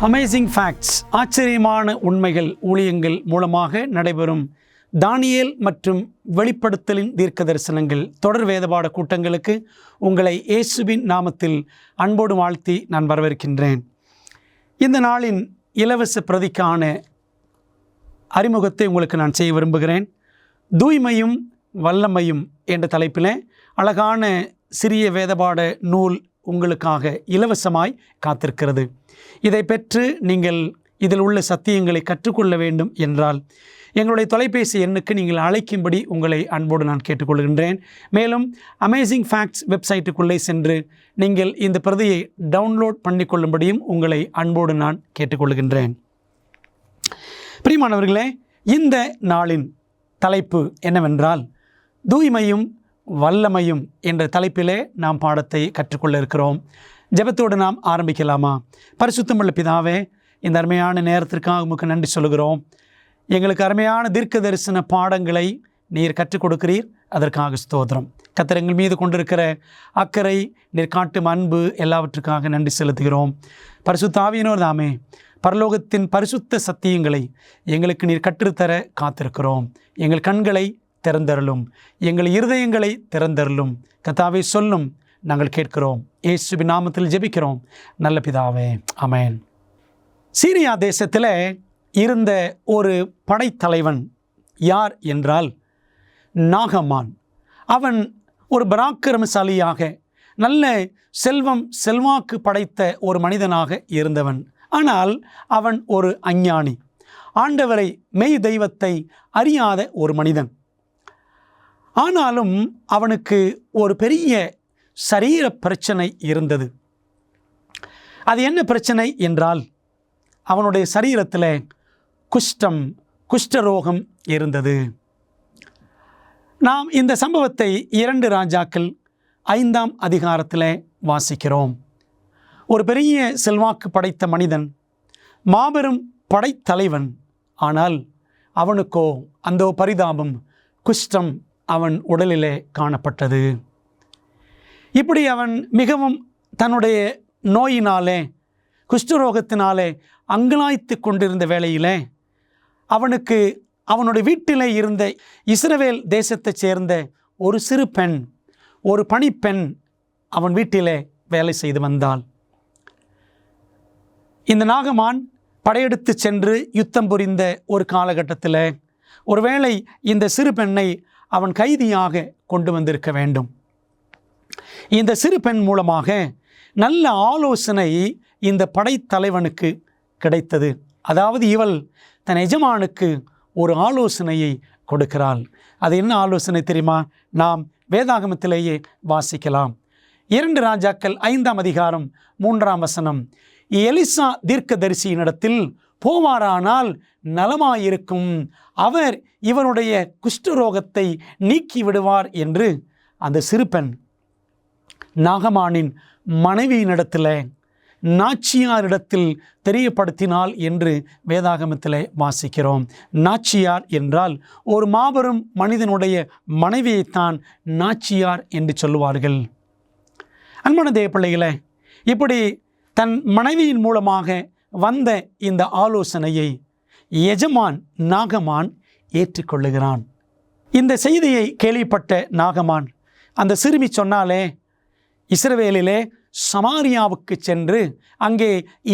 Amazing facts, ஆச்சரியமான உண்மைகள் ஊழியங்கள் மூலமாக நடைபெறும் தானியேல் மற்றும் வெளிப்படுத்தலின் தீர்க்க தரிசனங்கள் தொடர் வேதபாட கூட்டங்களுக்கு உங்களை இயேசுவின் நாமத்தில் அன்போடு வாழ்த்தி நான் வரவேற்கின்றேன். இந்த நாளின் இலவச பிரதிக்கான அறிமுகத்தை உங்களுக்கு நான் செய்ய விரும்புகிறேன். தூய்மையும் வல்லமையும் என்ற தலைப்பில் அழகான சிறிய வேதபாட நூல் உங்களுக்காக இலவசமாய் காத்திருக்கிறது. இதை பெற்று நீங்கள் இதில் உள்ள சத்தியங்களை கற்றுக்கொள்ள வேண்டும் என்றால் எங்களுடைய தொலைபேசி எண்ணுக்கு நீங்கள் அழைக்கும்படி உங்களை அன்போடு நான் கேட்டுக்கொள்கின்றேன். மேலும் அமேசிங் ஃபேக்ட்ஸ் வெப்சைட்டுக்குள்ளே சென்று நீங்கள் இந்த பிரதியை டவுன்லோட் பண்ணிக்கொள்ளும்படியும் உங்களை அன்போடு நான் கேட்டுக்கொள்கின்றேன். பிரியமானவர்களே, இந்த நாளின் தலைப்பு என்னவென்றால் தூய்மையும் வல்லமையும் என்ற தலைப்பிலே நாம் பாடத்தை கற்றுக்கொள்ள இருக்கிறோம். ஜெபத்தோடு நாம் ஆரம்பிக்கலாமா? பரிசுத்தமுள்ள பிதாவே, இந்த அருமையான நேரத்திற்காக உமக்கு நன்றி சொல்கிறோம். எங்களுக்கு அருமையான தீர்க்க தரிசன பாடங்களை நீர் கற்றுக் கொடுக்கிறீர், அதற்காக ஸ்தோத்திரம். கர்த்தர் எங்கள் மீது கொண்டிருக்கிற அக்கறை, நீர் காட்டும் அன்பு எல்லாவற்றுக்காக நன்றி செலுத்துகிறோம். பரிசுத்த ஆவியானவர் தாமே பரலோகத்தின் பரிசுத்த சத்தியங்களை எங்களுக்கு நீர் கற்றுத்தர காத்திருக்கிறோம். எங்கள் கண்களை திறந்தருளும், எங்கள் இருதயங்களை திறந்தருளும். கர்த்தாவே சொல்லும், நாங்கள் கேட்கிறோம். இயேசுவின் நாமத்தில் ஜெபிக்கிறோம் நல்ல பிதாவே, ஆமென். சீரியா தேசத்தில் இருந்த ஒரு படைத்தலைவன் யார் என்றால் நாகமான். அவன் ஒரு பராக்கிரமசாலியாக, நல்ல செல்வாக்கு படைத்த ஒரு மனிதனாக இருந்தவன். ஆனால் அவன் ஒரு அஞ்ஞானி, ஆண்டவரை மெய் தெய்வத்தை அறியாத ஒரு மனிதன். ஆனாலும் அவனுக்கு ஒரு பெரிய சரீர பிரச்சனை இருந்தது. அது என்ன பிரச்சனை என்றால், அவனுடைய சரீரத்தில் குஷ்டரோகம் இருந்தது. நாம் இந்த சம்பவத்தை 2 ராஜாக்கள் 5ஆம் அதிகாரத்தில் வாசிக்கிறோம். ஒரு பெரிய செல்வாக்கு படைத்த மனிதன், மாபெரும் படைத்தலைவன். ஆனால் அவனுக்கோ அந்த பரிதாபம், குஷ்டம் அவன் உடலிலே காணப்பட்டது. இப்படி அவன் மிகவும் தன்னுடைய நோயினாலே, குஷ்டரோகத்தினாலே அங்கலாய்த்து கொண்டிருந்த வேளையிலே அவனுக்கு அவனுடைய வீட்டிலே இருந்த இஸ்ரவேல் தேசத்தைச் சேர்ந்த ஒரு சிறு பெண், ஒரு பணிப்பெண் அவன் வீட்டிலே வேலை செய்து வந்தாள். இந்த நாகமான் படையெடுத்து சென்று யுத்தம் புரிந்த ஒரு காலகட்டத்தில் ஒருவேளை இந்த சிறு பெண்ணை அவன் கைதியாக கொண்டு வந்திருக்க வேண்டும். இந்த சிறு பெண் மூலமாக நல்ல ஆலோசனை இந்த படைத்தலைவனுக்கு கிடைத்தது. அதாவது இவள் தன் எஜமானுக்கு ஒரு ஆலோசனையை கொடுக்கிறாள். அது என்ன ஆலோசனை தெரியுமா? நாம் வேதாகமத்திலேயே வாசிக்கலாம். 2 ராஜாக்கள் 5ஆம் அதிகாரம் 3ஆம் வசனம். எலிசா தீர்க்கதரிசியினிடத்தில் போவாரானால் நலமாயிருக்கும், அவர் இவனுடைய குஷ்டரோகத்தை நீக்கி விடுவார் என்று அந்த சிறுபெண் நாகமானின் மனைவியினிடத்தில், நாச்சியாரிடத்தில் தெரியப்படுத்தினாள் என்று வேதாகமத்தில் வாசிக்கிறோம். நாச்சியார் என்றால் ஒரு மாபெரும் மனிதனுடைய மனைவியைத்தான் நாச்சியார் என்று சொல்லுவார்கள். அன்பான தேவ பிள்ளைகளே, இப்படி தன் மனைவியின் மூலமாக வந்த இந்த ஆலோசனையை எஜமான் நாகமான் ஏற்றுக்கொள்ளுகிறான். இந்த செய்தியை கேள்விப்பட்ட நாகமான் அந்த சிறுமி சொன்னாலே, இஸ்ரவேலிலே சமாரியாவுக்கு சென்று அங்கே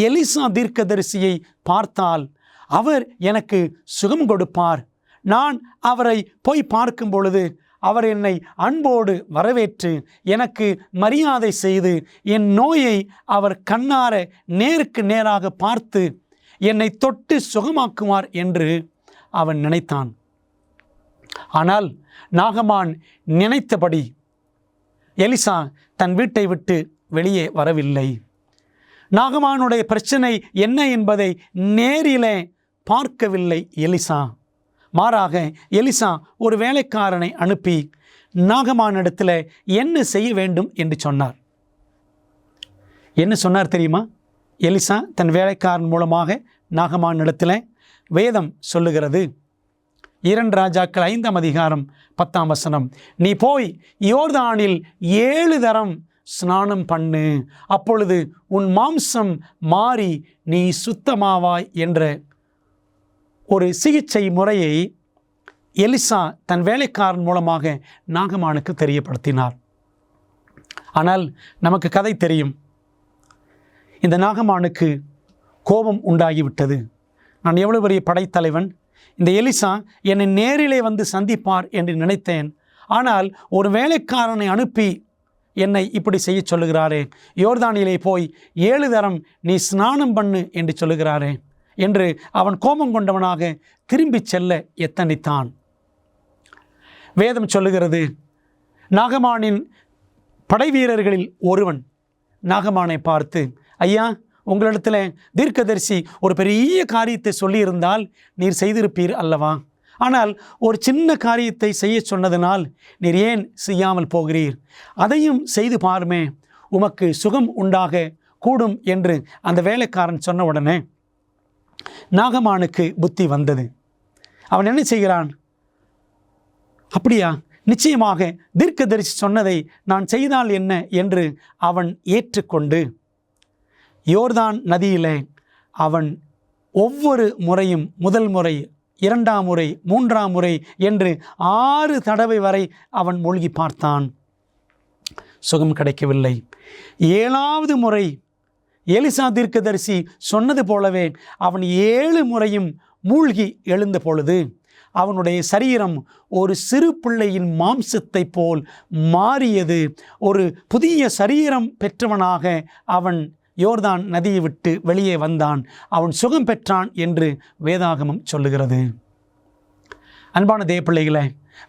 எலிசா தீர்க்கதரிசியை பார்த்தால் அவர் எனக்கு சுகம் கொடுப்பார். நான் அவரை போய் பார்க்கும் பொழுது அவர் என்னை அன்போடு வரவேற்று எனக்கு மரியாதை செய்து என் நோயை அவர் கண்ணார நேருக்கு நேராக பார்த்து என்னை தொட்டு சுகமாக்குவார் என்று அவன் நினைத்தான். ஆனால் நாகமான் நினைத்தபடி எலிசா தன் வீட்டை விட்டு வெளியே வரவில்லை. நாகமானுடைய பிரச்சனை என்ன என்பதை நேரிலே பார்க்கவில்லை எலிசா. மாறாக எலிசா ஒரு வேலைக்காரனை அனுப்பி நாகமானிடத்தில் என்ன செய்ய வேண்டும் என்று சொன்னார். என்ன சொன்னார் தெரியுமா? எலிசா தன் வேலைக்காரன் மூலமாக நாகமானிடத்தில் வேதம் சொல்லுகிறது. 2 ராஜாக்கள் 5ஆம் அதிகாரம் 10ஆம் வசனம். நீ போய் யோர்தானில் 7 தரம் ஸ்நானம் பண்ணு, அப்பொழுது உன் மாம்சம் மாறி நீ சுத்தமாவாய் என்ற ஒரு சிகிச்சை முறையை எலிசா தன் வேலைக்காரன் மூலமாக நாகமானுக்கு தெரியப்படுத்தினார். ஆனால் நமக்கு கதை தெரியும். இந்த நாகமானுக்கு கோபம் உண்டாகிவிட்டது. நான் எவ்வளவு பெரிய படைத்தலைவன், இந்த எலிசா என்னை நேரிலே வந்து சந்திப்பார் என்று நினைத்தேன். ஆனால் ஒரு வேலைக்காரனை அனுப்பி என்னை இப்படி செய்ய சொல்லுகிறாரே, யோர்தானிலே போய் 7 தரம் நீ ஸ்நானம் பண்ணு என்று சொல்லுகிறாரே என்று அவன் கோபம் கொண்டவனாக திரும்பி செல்ல எத்தனித்தான். வேதம் சொல்லுகிறது, நாகமானின் படை வீரர்களில் ஒருவன் நாகமானை பார்த்து, ஐயா, உங்களிடத்தில் தீர்க்கதரிசி ஒரு பெரிய காரியத்தை சொல்லியிருந்தால் நீர் செய்திருப்பீர் அல்லவா? ஆனால் ஒரு சின்ன காரியத்தை செய்ய சொன்னதனால் நீர் ஏன் செய்யாமல் போகிறீர்? அதையும் செய்து பாருமே, உமக்கு சுகம் உண்டாக கூடும் என்று அந்த வேலைக்காரன் சொன்ன உடனே நாகமானுக்கு புத்தி வந்தது. அவன் என்ன செய்கிறான்? அப்படியா, நிச்சயமாக தீர்க்கதரிசி சொன்னதை நான் செய்தால் என்ன என்று அவன் ஏற்றுக்கொண்டு யோர்தான் நதியிலே அவன் ஒவ்வொரு முறையும், முதல் முறை, 2ஆம் முறை, 3ஆம் முறை என்று 6 தடவை வரை அவன் மூழ்கி பார்த்தான். சுகம் கிடைக்கவில்லை. 7ஆவது முறை எலிசா தீர்க்கதரிசி சொன்னது போலவே அவன் 7 முறையும் மூழ்கி எழுந்த பொழுது அவனுடைய சரீரம் ஒரு சிறு பிள்ளையின் மாம்சத்தை போல் மாறியது. ஒரு புதிய சரீரம் பெற்றவனாக அவன் யோர்தான் நதியை விட்டு வெளியே வந்தான். அவன் சுகம் பெற்றான் என்று வேதாகமம் சொல்லுகிறது. அன்பான தேவப்பிள்ளைகளே,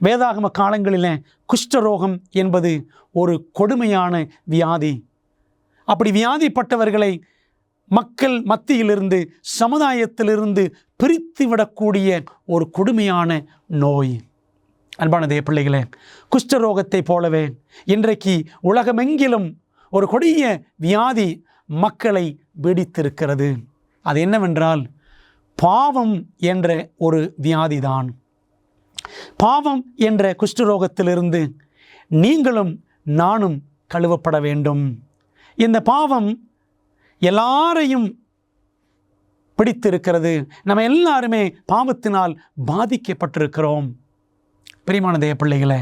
வேதாகம காலங்களில் குஷ்டரோகம் என்பது ஒரு கொடுமையான வியாதி. அப்படி வியாதிப்பட்டவர்களை மக்கள் மத்தியிலிருந்து, சமுதாயத்திலிருந்து பிரித்து விடக்கூடிய ஒரு கொடுமையான நோய். அன்பான தேவப்பிள்ளைகளே, குஷ்டரோகத்தை போலவே இன்றைக்கு உலகமெங்கிலும் ஒரு கொடிய வியாதி மக்களை பீடித்திருக்கிறது. அது என்னவென்றால் பாவம் என்ற ஒரு வியாதிதான். பாவம் என்ற குஷ்டரோகத்திலிருந்து நீங்களும் நானும் கழுவப்பட வேண்டும். இந்த பாவம் எல்லாரையும் பிடித்திருக்கிறது. நம்ம எல்லாருமே பாவத்தினால் பாதிக்கப்பட்டிருக்கிறோம். பிரியமான தேவப்பிள்ளைகளே,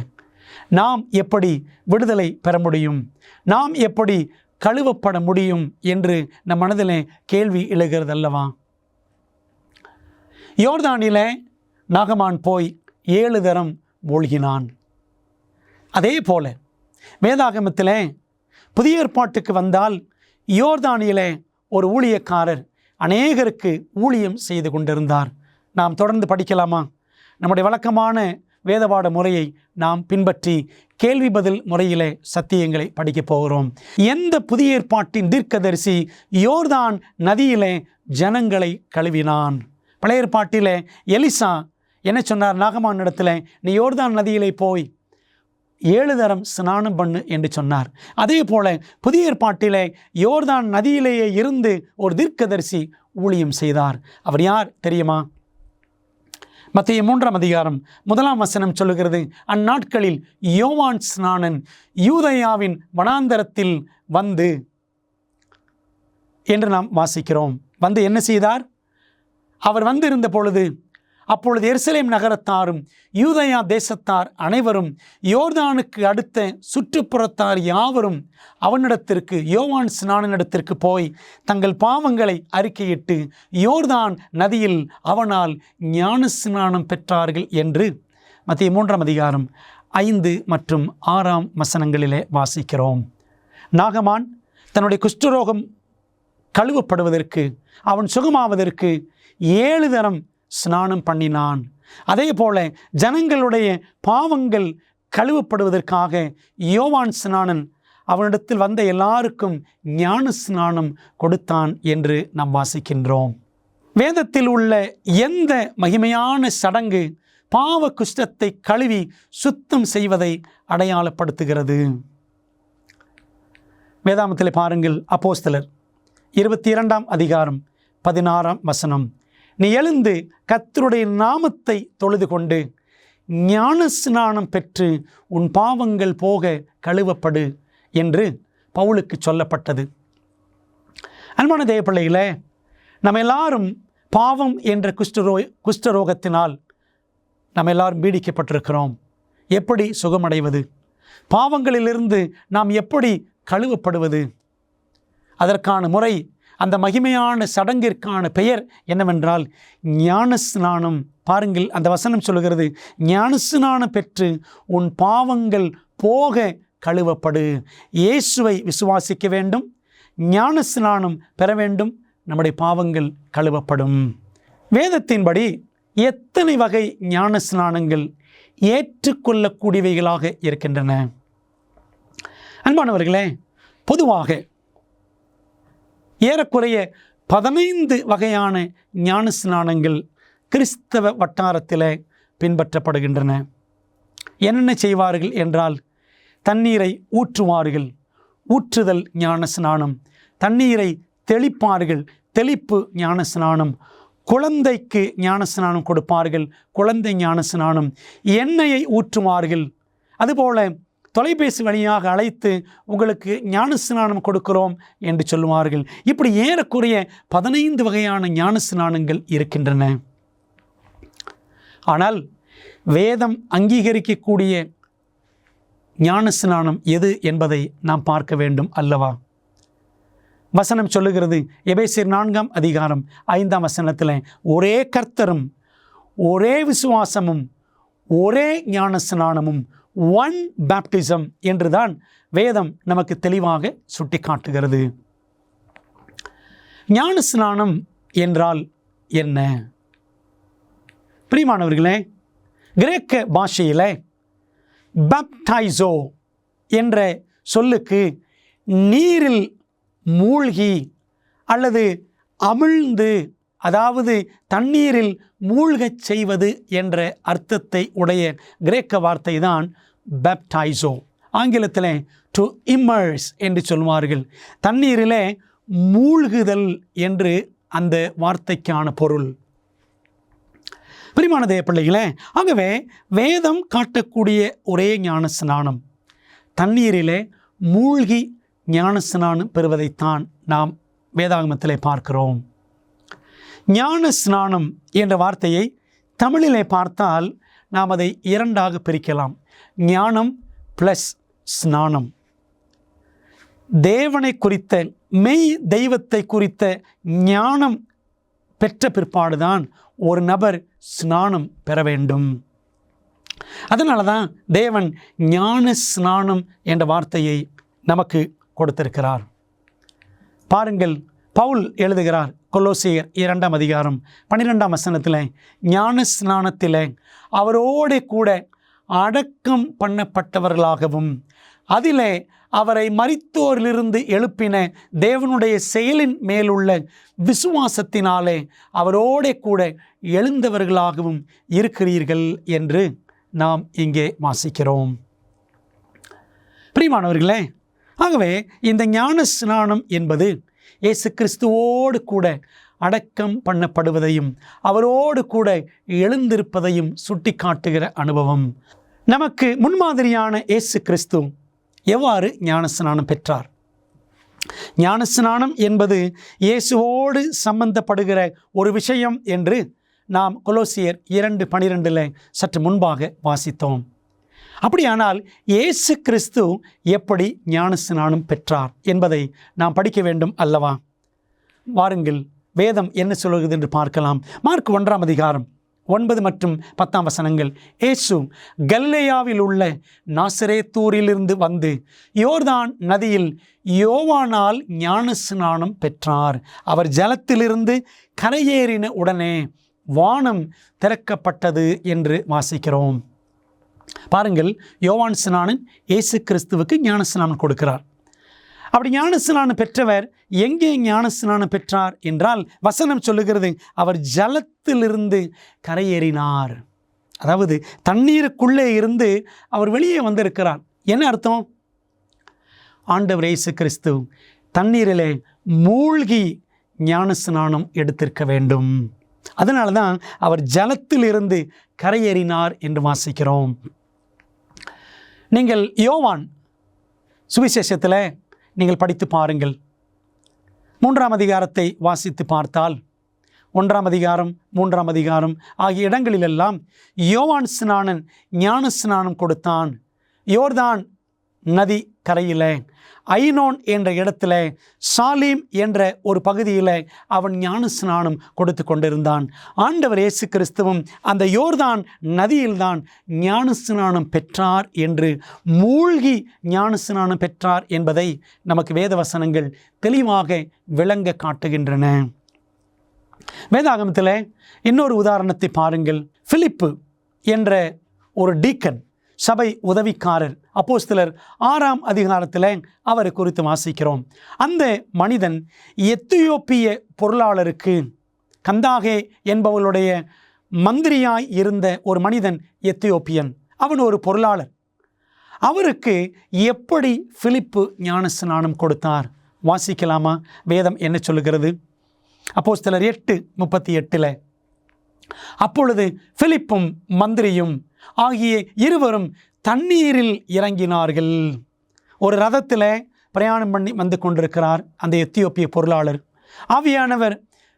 நாம் எப்படி விடுதலை பெற முடியும்? நாம் எப்படி கழுவப்பட முடியும் என்று நம் மனதிலே கேள்வி எழுகிறது அல்லவா? யோர்தானிலே நாகமான் போய் 7 தரம் மூழ்கினான். அதே போல வேதாகமத்திலே புதிய ஏற்பாட்டுக்கு வந்தால் யோர்தானிலே ஒரு ஊழியக்காரர் அநேகருக்கு ஊழியம் செய்து கொண்டிருந்தார். நாம் தொடர்ந்து படிக்கலாமா? நம்முடைய வழக்கமான வேதபாட முறையை நாம் பின்பற்றி கேள்வி பதில் முறையிலே சத்தியங்களை படிக்கப் போகிறோம். எந்த புதிய ஏற்பாட்டின் தீர்க்கதரிசி யோர்தான் நதியிலே ஜனங்களை கழுவினான்? பழைய ஏற்பாட்டிலே எலிசா என்ன சொன்னார்? நாகமான் இடத்துல, நீ யோர்தான் நதியிலே போய் 7 தரம் ஸ்நானம் பண்ணு என்று சொன்னார். அதே போல புதிய ஏற்பாட்டிலே யோர்தான் நதியிலேயே இருந்து ஒரு தீர்க்கதரிசி ஊழியம் செய்தார். அவர் யார் தெரியுமா? மத்தேயு 3ஆம் அதிகாரம் 1ஆம் வசனம் சொல்லுகிறது, அந்நாட்களில் யோவான் ஸ்நானன் யூதேயாவின் வனாந்தரத்தில் வந்து என்று நாம் வாசிக்கிறோம். வந்து என்ன செய்தார்? அவர் வந்திருந்த பொழுது, அப்பொழுது எருசலேம் நகரத்தாரும் யூதேயா தேசத்தார் அனைவரும் யோர்தானுக்கு அடுத்த சுற்றுப்புறத்தார் யாவரும் அவனிடத்திற்கு, யோவான் ஸ்நானனிடத்திற்கு போய் தங்கள் பாவங்களை அறிக்கையிட்டு யோர்தான் நதியில் அவனால் ஞான ஸ்நானம் பெற்றார்கள் என்று மத்தேயு 3ஆம் அதிகாரம் 5 மற்றும் 6ஆம் வசனங்களிலே வாசிக்கிறோம். நாகமான் தன்னுடைய குஷ்டரோகம் கழுவப்படுவதற்கு, அவன் சுகமாவதற்கு 7 தரம் ஸ்நானம் பண்ணினான். அதே போல ஜனங்களுடைய பாவங்கள் கழுவப்படுவதற்காக யோவான் ஸ்நானன் அவனிடத்தில் வந்த எல்லாருக்கும் ஞான ஸ்நானம் கொடுத்தான் என்று நாம் வாசிக்கின்றோம். வேதத்தில் உள்ள எந்த மகிமையான சடங்கு பாவ குஷ்டத்தை கழுவி சுத்தம் செய்வதை அடையாளப்படுத்துகிறது? வேதாமத்தில் பாருங்கள், அப்போஸ்தலர் 22ஆம் அதிகாரம் 16ஆம் வசனம், நீ எழுந்து கர்த்தருடைய நாமத்தை தொழுது கொண்டு ஞான ஸ்நானம் பெற்று உன் பாவங்கள் போக கழுவப்படு என்று பவுலுக்கு சொல்லப்பட்டது. அன்பான தேவ பிள்ளைகளே, நம்ம எல்லாரும் பாவம் என்ற குஷ்டரோகத்தினால் நம்ம எல்லாரும் பீடிக்கப்பட்டிருக்கிறோம். எப்படி சுகமடைவது? பாவங்களிலிருந்து நாம் எப்படி கழுவப்படுவது? அதற்கான முறை, அந்த மகிமையான சடங்கிற்கான பெயர் என்னவென்றால் ஞானஸ்நானம். பாருங்கள், அந்த வசனம் சொல்லுகிறது, ஞானஸ்நானம் பெற்று உன் பாவங்கள் போக கழுவப்படு. இயேசுவை விசுவாசிக்க வேண்டும், ஞானஸ்நானம் பெற வேண்டும், நம்முடைய பாவங்கள் கழுவப்படும். வேதத்தின்படி எத்தனை வகை ஞானஸ்நானங்கள் ஏற்றுக்கொள்ளக்கூடியவைகளாக இருக்கின்றன? அன்பானவர்களே, பொதுவாக ஏறக்குறைய 15 வகையான ஞானஸ்நானங்கள் கிறிஸ்தவ வட்டாரத்தில் பின்பற்றப்படுகின்றன. என்னென்ன செய்வார்கள் என்றால், தண்ணீரை ஊற்றுவார்கள், ஊற்றுதல் ஞானஸ்நானம். தண்ணீரை தெளிப்பார்கள், தெளிப்பு ஞானஸ்நானம். குழந்தைக்கு ஞானஸ்நானம் கொடுப்பார்கள், குழந்தை ஞானஸ்நானம். எண்ணெயை ஊற்றுவார்கள். அதுபோல தொலைபேசி வழியாக அழைத்து உங்களுக்கு ஞானஸ்நானம் கொடுக்கிறோம் என்று சொல்லுவார்கள். இப்படி ஏறக்குறைய 15 வகையான ஞானஸ்நானங்கள் இருக்கின்றன. ஆனால் வேதம் அங்கீகரிக்கக்கூடிய ஞானஸ்நானம் எது என்பதை நாம் பார்க்க வேண்டும் அல்லவா? வசனம் சொல்லுகிறது, எபேசியர் 4ஆம் அதிகாரம் 5ஆம் வசனத்தில், ஒரே கர்த்தரும் ஒரே விசுவாசமும் ஒரே ஞானஸ்நானமும், ஒன் பேப்டிசம் என்றுதான் வேதம் நமக்கு தெளிவாக சுட்டி காட்டுகிறது. ஞானஸ்நானம் என்றால் என்ன? பிரியமானவர்களே, கிரேக்க பாஷையில் பேப்டைசோ என்ற சொல்லுக்கு நீரில் மூழ்கி அல்லது அமிழ்ந்து, அதாவது தண்ணீரில் மூழ்கச் செய்வது என்ற அர்த்தத்தை உடைய கிரேக்க வார்த்தை தான் பேப்டைசோ. ஆங்கிலத்தில் டு இம்மர்ஸ் என்று சொல்வார்கள். தண்ணீரிலே மூழ்குதல் என்று அந்த வார்த்தைக்கான பொருள். பிரியமான தேவ பிள்ளைகளே, ஆகவே வேதம் காட்டக்கூடிய ஒரே ஞானஸ்நானம் தண்ணீரிலே மூழ்கி ஞானஸ்நானம் பெறுவதைத்தான் நாம் வேதாகமத்திலே பார்க்கிறோம். ஞானஸ்நானம் என்ற வார்த்தையை தமிழிலே பார்த்தால் நாம் அதை இரண்டாக பிரிக்கலாம். ஞானம் ப்ளஸ் ஸ்நானம். தேவனை குறித்த, மெய் தெய்வத்தை குறித்த ஞானம் பெற்ற பிற்பாடுதான் ஒரு நபர் ஸ்நானம் பெற வேண்டும். அதனால தான் தேவன் ஞான ஸ்நானம் என்ற வார்த்தையை நமக்கு கொடுத்திருக்கிறார். பாருங்கள், பவுல் எழுதுகிறார் கொலோசியர் 2ஆம் அதிகாரம் 12ஆம் வசனத்தில், ஞான ஸ்நானத்தில் அவரோடு கூட அடக்கம் பண்ணப்பட்டவர்களாகவும் அதிலே அவரை மரித்தோரிலிருந்து எழுப்பின தேவனுடைய செயலின் மேலுள்ள விசுவாசத்தினாலே அவரோடே கூட எழுந்தவர்களாகவும் இருக்கிறீர்கள் என்று நாம் இங்கே வாசிக்கிறோம். பிரியமானவர்களே, ஆகவே இந்த ஞான ஸ்நானம் என்பது இயேசு கிறிஸ்துவோடு கூட அடக்கம் பண்ணப்படுவதையும் அவரோடு கூட எழுந்திருப்பதையும் சுட்டி காட்டுகிற அனுபவம். நமக்கு முன்மாதிரியான இயேசு கிறிஸ்து எவ்வாறு ஞானஸ்நானம் பெற்றார்? ஞானஸ்நானம் என்பது இயேசுவோடு சம்பந்தப்படுகிற ஒரு விஷயம் என்று நாம் கொலோசியர் 2:12 சற்று முன்பாக வாசித்தோம். அப்படியானால் இயேசு கிறிஸ்து எப்படி ஞானஸ்நானம் பெற்றார் என்பதை நாம் படிக்க வேண்டும் அல்லவா? வாருங்கள், வேதம் என்ன சொல்கிறது என்று பார்க்கலாம். மார்க் 1ஆம் அதிகாரம் 9 மற்றும் 10ஆம் வசனங்கள். இயேசு கலிலேயாவில் உள்ள நாசரேத்தூரிலிருந்து வந்து யோர்தான் நதியில் யோவானால் ஞானஸ்நானம் பெற்றார். அவர் ஜலத்திலிருந்து கரையேறின உடனே வானம் திறக்கப்பட்டது என்று வாசிக்கிறோம். பாருங்கள், யோவான் ஸ்நானன் இயேசு கிறிஸ்துவுக்கு ஞானஸ்நானம் கொடுக்கிறார். அப்படி ஞானஸ்நானம் பெற்றவர் எங்கே ஞானஸ்நானம் பெற்றார் என்றால் வசனம் சொல்லுகிறது, அவர் ஜலத்திலிருந்து கரையேறினார். அதாவது தண்ணீருக்குள்ளே இருந்து அவர் வெளியே வந்திருக்கிறார். என்ன அர்த்தம்? ஆண்டவர் இயேசு கிறிஸ்து தண்ணீரிலே மூழ்கி ஞானஸ்நானம் எடுத்திருக்க வேண்டும். அதனால தான் அவர் ஜலத்திலிருந்து கரையேறினார் என்று வாசிக்கிறோம். நீங்கள் யோவான் சுவிசேஷத்தில் நீங்கள் படித்து பாருங்கள். 3ஆம் அதிகாரத்தை வாசித்து பார்த்தால் 1ஆம் அதிகாரம் 3ஆம் அதிகாரம் ஆகிய இடங்களிலெல்லாம் யோவான் ஸ்நானன் ஞான ஸ்நானம் கொடுத்தான். யோர்தான் நதி கரையில் ஐனோன் என்ற இடத்துல சாலீம் என்ற ஒரு பகுதியில் அவன் ஞான ஸ்நானம் கொடுத்து கொண்டிருந்தான். ஆண்டவர் இயேசு கிறிஸ்துவும் அந்த யோர்தான் நதியில்தான் ஞான ஸ்நானம் பெற்றார் என்று, மூழ்கி ஞான ஸ்நானம் பெற்றார் என்பதை நமக்கு வேத வசனங்கள் தெளிவாக விளங்க காட்டுகின்றன. வேதாகமத்தில் இன்னொரு உதாரணத்தை பாருங்கள். பிலிப்பு என்ற ஒரு டீக்கன், சபை உதவிக்காரர், அப்போஸ்தலர் 6ஆம் அதிகாரத்தில் அவரை குறித்து வாசிக்கிறோம். அந்த மனிதன் எத்தியோப்பிய பொருளாளருக்கு, கந்தாகே என்பவளுடைய மந்திரியாய் இருந்த ஒரு மனிதன் எத்தியோப்பியன். அவன் ஒரு பொருளாளர். அவருக்கு எப்படி பிலிப்பு ஞானஸ்நானம் கொடுத்தார் வாசிக்கலாமா? வேதம் என்ன சொல்லுகிறது? அப்போஸ்தலர் 8:38 அப்பொழுது பிலிப்பும் மந்திரியும் ஆகிய இருவரும் தண்ணீரில் இறங்கினார்கள். ஒரு ரதத்தில் பிரயாணம் பண்ணி வந்து கொண்டிருக்கிறார் அந்த எத்தியோப்பிய பொருளாளர். ஆவியானவர்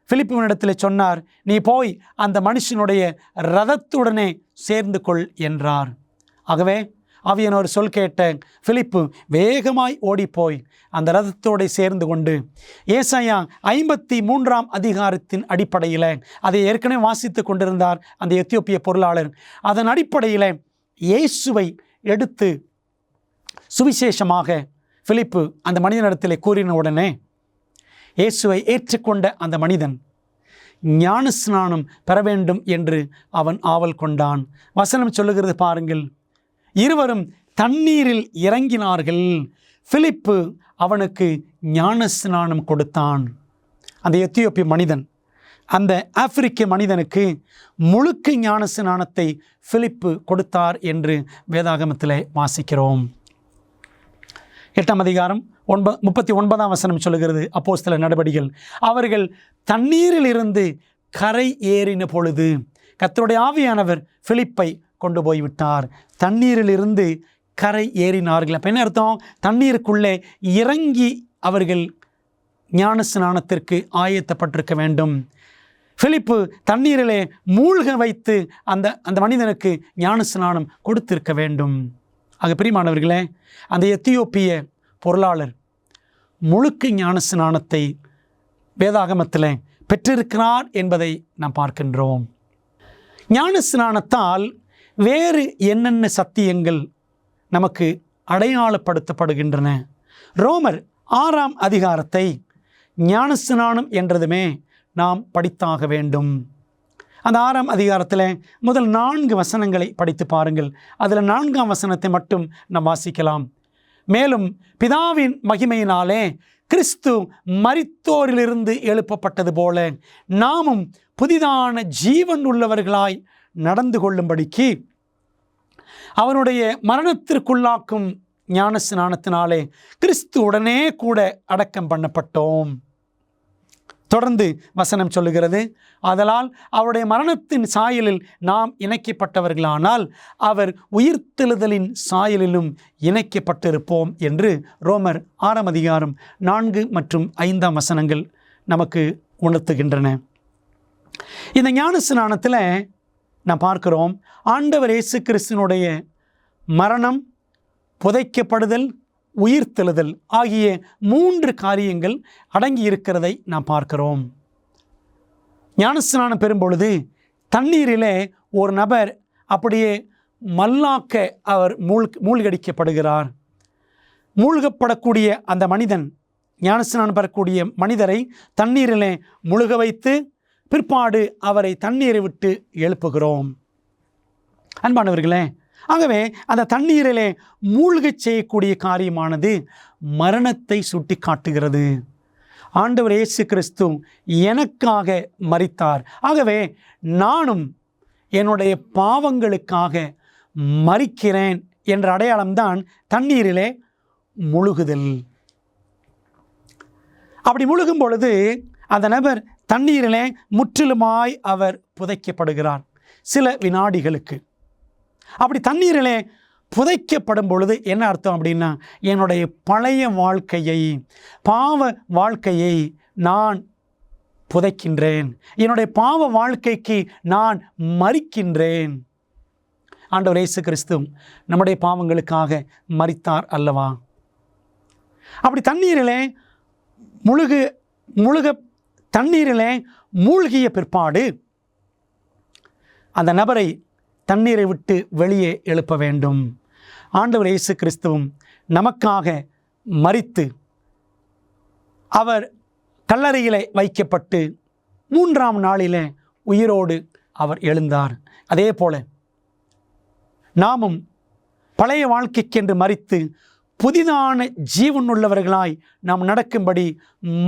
பிலிப்புவினிடத்தில் சொன்னார், நீ போய் அந்த மனுஷனுடைய ரதத்துடனே சேர்ந்து கொள் என்றார். ஆகவே ஆவியானவர் சொல் கேட்ட பிலிப்பு வேகமாய் ஓடிப்போய் அந்த ரதத்தோடு சேர்ந்து கொண்டு, ஏசாயா 53ஆம் அதிகாரத்தின் அடிப்படையில், அதை ஏற்கனவே வாசித்து கொண்டிருந்தார் அந்த எத்தியோப்பிய பொருளாளர். அதன் அடிப்படையில் இயேசுவை எடுத்து சுவிசேஷமாக பிலிப்பு அந்த மனிதனிடத்தில் கூறின உடனே இயேசுவை ஏற்றுக்கொண்ட அந்த மனிதன் ஞானஸ்நானம் பெற வேண்டும் என்று அவன் ஆவல் கொண்டான். வசனம் சொல்லுகிறது பாருங்கள், இருவரும் தண்ணீரில் இறங்கினார்கள். பிலிப்பு அவனுக்கு ஞானஸ்நானம் கொடுத்தான். அந்த எத்தியோப்பிய மனிதன், அந்த ஆப்பிரிக்க மனிதனுக்கு முழுக்க ஞானஸ்நானத்தை பிலிப்பு கொடுத்தார் என்று வேதாகமத்தில் வாசிக்கிறோம். 8ஆம் அதிகாரம் 39ஆம் வசனம் சொல்லுகிறது, அப்போஸ்தலர் நடபடிகள், அவர்கள் தண்ணீரில் இருந்து கரை ஏறின பொழுது கர்த்தருடைய ஆவியானவர் பிலிப்பை கொண்டு போய்விட்டார். தண்ணீரில் இருந்து கரை ஏறினார்கள். அப்போ என்ன அர்த்தம்? தண்ணீருக்குள்ளே இறங்கி அவர்கள் ஞான ஸ்நானத்திற்கு ஆயத்தப்பட்டிருக்க வேண்டும். பிலிப்பு தண்ணீரிலே மூழ்க வைத்து அந்த மனிதனுக்கு ஞான ஸ்நானம் கொடுத்திருக்க வேண்டும். ஆக பிரியமானவர்களே, அந்த எத்தியோப்பிய பொருளாளர் முழுக்க ஞான ஸ்நானத்தை வேதாகமத்தில் பெற்றிருக்கிறார் என்பதை நாம் பார்க்கின்றோம். ஞான ஸ்நானத்தால் வேறு என்னென்ன சத்தியங்கள் நமக்கு அடையாளப்படுத்தப்படுகின்றன? ரோமர் 6ஆம் அதிகாரத்தை ஞானஸ்நானம் என்றதுமே நாம் படித்தாக வேண்டும். அந்த 6ஆம் அதிகாரத்தில் முதல் 4 வசனங்களை படித்து பாருங்கள். அதில் 4ஆம் வசனத்தை மட்டும் நாம் வாசிக்கலாம். மேலும் பிதாவின் மகிமையினாலே கிறிஸ்து மரித்தோரிலிருந்து எழுப்பப்பட்டது போல நாமும் புதிதான ஜீவன் உள்ளவர்களாய் நடந்து கொள்ளும்படிக்கு அவனுடைய மரணத்திற்குள்ளாக்கும் ஞான ஸ்நானத்தினாலே கிறிஸ்து உடனே கூட அடக்கம் பண்ணப்பட்டோம். தொடர்ந்து வசனம் சொல்லுகிறது, ஆதலால் அவருடைய மரணத்தின் சாயலில் நாம் இணைக்கப்பட்டவர்களானால் அவர் உயிர்த்தெழுதலின் சாயலிலும் இணைக்கப்பட்டிருப்போம் என்று ரோமர் 6ஆம் அதிகாரம் 4 மற்றும் 5ஆம் வசனங்கள் நமக்கு உணர்த்துகின்றன. இந்த ஞான ஸ்நானத்தில் நாம் பார்க்கிறோம், ஆண்டவர் இயேசு கிறிஸ்துவினுடைய மரணம், புதைக்கப்படுதல், உயிர்த்தெழுதல் ஆகிய 3 காரியங்கள் அடங்கி இருக்கிறதை நாம் பார்க்கிறோம். ஞானஸ்நானம் பெறும்பொழுது தண்ணீரிலே ஒரு நபர் அப்படியே மல்லாக்க அவர் மூழ்கடிக்கப்படுகிறார். மூழ்கப்படக்கூடிய அந்த மனிதன், ஞானஸ்நானம் பெறக்கூடிய மனிதரை தண்ணீரிலே முழுக வைத்து பிற்பாடு அவரை தண்ணீரை விட்டு எழுப்புகிறோம். அன்பானவர்களே, ஆகவே அந்த தண்ணீரிலே மூழ்கச் செய்யக்கூடிய காரியமானது மரணத்தை சுட்டி காட்டுகிறது. ஆண்டவர் இயேசு கிறிஸ்து எனக்காக மரித்தார். ஆகவே நானும் என்னுடைய பாவங்களுக்காக மரிக்கிறேன் என்ற அடையாளம்தான் தண்ணீரிலே முழுகுதல். அப்படி முழுகும் பொழுது அந்த நபர் தண்ணீரிலே முற்றிலுமாய் அவர் புதைக்கப்படுகிறார் சில வினாடிகளுக்கு. அப்படி தண்ணீரிலே புதைக்கப்படும் பொழுது என்ன அர்த்தம் அப்படின்னா, என்னுடைய பழைய வாழ்க்கையை, பாவ வாழ்க்கையை நான் புதைக்கின்றேன், என்னுடைய பாவ வாழ்க்கைக்கு நான் மரிக்கின்றேன். ஆண்டவர் இயேசு கிறிஸ்து நம்முடைய பாவங்களுக்காக மரித்தார் அல்லவா? அப்படி தண்ணீரிலே தண்ணீரிலே மூழ்கிய பிற்பாடு அந்த நபரை தண்ணீரை விட்டு வெளியே எழுப்ப வேண்டும். ஆண்டவர் இயேசு கிறிஸ்துவும் நமக்காக மரித்து அவர் கல்லறையிலே வைக்கப்பட்டு 3ஆம் நாளிலே உயிரோடு அவர் எழுந்தார். அதே போல நாமும் பழைய வாழ்க்கைக்கென்று மரித்து புதிதான ஜீவனுள்ளவர்களாய் நாம் நடக்கும்படி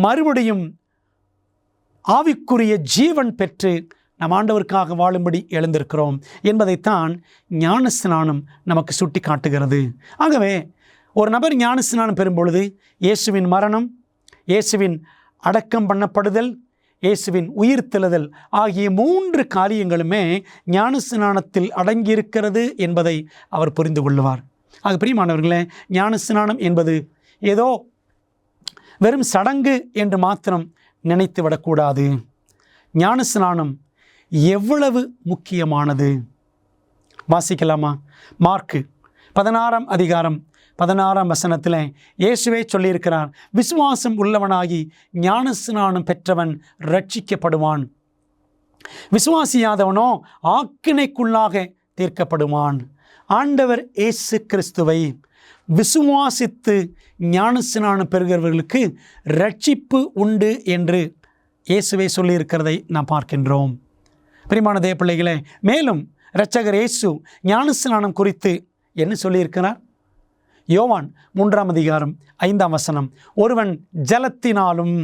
மறுபடியும் ஆவிக்குரிய ஜீவன் பெற்று நம் ஆண்டவருக்காக வாழும்படி எழுந்திருக்கிறோம் என்பதைத்தான் ஞானஸ்நானம் நமக்கு சுட்டி காட்டுகிறது. ஆகவே ஒரு நபர் ஞானஸ்நானம் பெறும் பொழுது இயேசுவின் மரணம், இயேசுவின் அடக்கம் பண்ணப்படுதல், இயேசுவின் உயிர்த்தெழுதல் ஆகிய 3 காரியங்களுமே ஞானஸ்நானத்தில் அடங்கியிருக்கிறது என்பதை அவர் புரிந்து கொள்வார். ஆக பிரியமானவர்களே, ஞானஸ்நானம் என்பது ஏதோ வெறும் சடங்கு என்று மாத்திரம் நினைத்து விடக்கூடாது. ஞானஸ்நானம் எவ்வளவு முக்கியமானது வாசிக்கலாமா? மார்க்கு 16ஆம் அதிகாரம் 16ஆம் வசனத்தில் இயேசுவே சொல்லியிருக்கிறார், விசுவாசம் உள்ளவனாகி ஞானஸ்நானம் பெற்றவன் ரட்சிக்கப்படுவான், விசுவாசியாதவனோ ஆக்கினைக்குள்ளாக தீர்க்கப்படுவான். ஆண்டவர் இயேசு கிறிஸ்துவை விசுவாசித்து ஞானஸ்நானம் பெறுகிறவர்களுக்கு ரட்சிப்பு உண்டு என்று இயேசுவே சொல்லியிருக்கிறதை நாம் பார்க்கின்றோம். பிரியமான தேவ பிள்ளைகளே, மேலும் இரட்சகர் இயேசு ஞானஸ்நானம் குறித்து என்ன சொல்லியிருக்கிறார்? யோவான் 3ஆம் அதிகாரம் 5ஆம் வசனம், ஒருவன் ஜலத்தினாலும்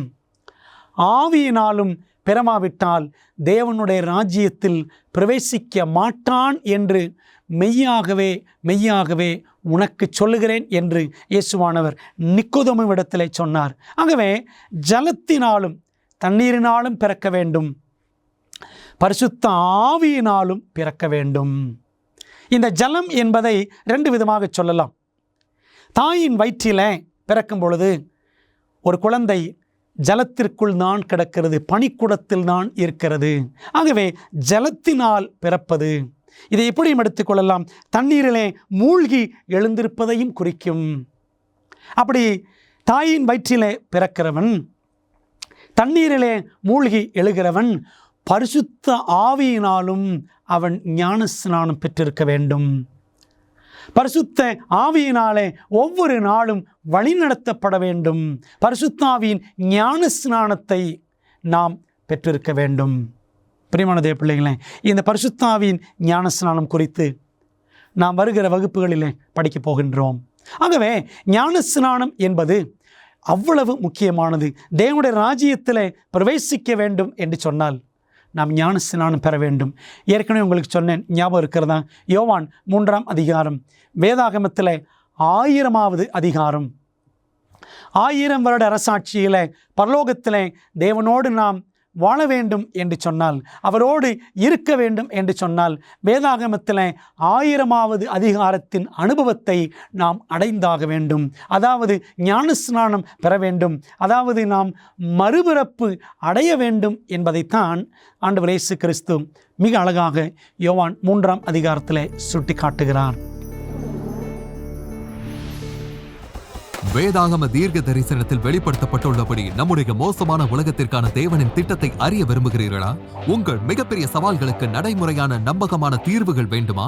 ஆவியினாலும் பெறமாவிட்டால் தேவனுடைய ராஜ்யத்தில் பிரவேசிக்க மாட்டான் என்று மெய்யாகவே மெய்யாகவே உனக்கு சொல்லுகிறேன் என்று இயேசுவானவர் நிக்கோதேமுவிடத்திலே சொன்னார். ஆகவே ஜலத்தினாலும் தண்ணீரினாலும் பிறக்க வேண்டும், பரிசுத்த ஆவியினாலும் பிறக்க வேண்டும். இந்த ஜலம் என்பதை 2 விதமாக சொல்லலாம். தாயின் வயிற்றிலே பிறக்கும் பொழுது ஒரு குழந்தை ஜலத்திற்குள் தான் கிடக்கிறது, பனிக்குடத்தில் தான் இருக்கிறது. ஆகவே ஜலத்தினால் பிறப்பது. இதை எப்படியும் எடுத்துக்கொள்ளலாம், தண்ணீரிலே மூழ்கி எழுந்திருப்பதையும் குறிக்கும். அப்படி தாயின் வயிற்றிலே பிறக்கிறவன், தண்ணீரிலே மூழ்கி எழுகிறவன் பரிசுத்த ஆவியினாலும் அவன் ஞானஸ்நானம் பெற்றிருக்க வேண்டும். பரிசுத்த ஆவியினாலே ஒவ்வொரு நாளும் வழிநடத்தப்பட வேண்டும். பரிசுத்த ஆவியின் ஞானஸ்நானத்தை நாம் பெற்றிருக்க வேண்டும். பிரியமான தேவ பிள்ளைகளே, இந்த பரிசுத்த ஆவியின் ஞானஸ்நானம் குறித்து நாம் வருகிற வகுப்புகளிலே படிக்கப் போகின்றோம். ஆகவே ஞானஸ்நானம் என்பது அவ்வளவு முக்கியமானது. தேவனுடைய ராஜ்யத்தில் பிரவேசிக்க வேண்டும் என்று சொன்னால் நாம் ஞானஸ்நானம் பெற வேண்டும். ஏற்கனவே உங்களுக்கு சொன்னேன், ஞாபகம் இருக்கிறதா? யோவான் 3ஆம் அதிகாரம், வேதாகமத்தில் 1000வது அதிகாரம், 1000 வருட அரசாட்சியில் பரலோகத்தில் தேவனோடு நாம் வாழ வேண்டும் என்று சொன்னால், அவரோடு இருக்க வேண்டும் என்று சொன்னால், வேதாகமத்தில் 1000வது அதிகாரத்தின் அனுபவத்தை நாம் அடைந்தாக வேண்டும். அதாவது ஞானஸ்நானம் பெற வேண்டும், அதாவது நாம் மறுபிறப்பு அடைய வேண்டும் என்பதைத்தான் ஆண்டவர் இயேசு கிறிஸ்து மிக அழகாக யோவான் 3ஆம் அதிகாரத்தில் சுட்டி காட்டுகிறார். வேதாகம தீர்க்க தரிசனத்தில் வெளிப்படுத்தப்பட்டுள்ளபடி நம்முடைய மோசமான உலகத்திற்கான தேவனின் திட்டத்தை அறிய விரும்புகிறீர்களா? உங்கள் மிகப்பெரிய சவால்களுக்கு நடைமுறையான நம்பகமான தீர்வுகள் வேண்டுமா?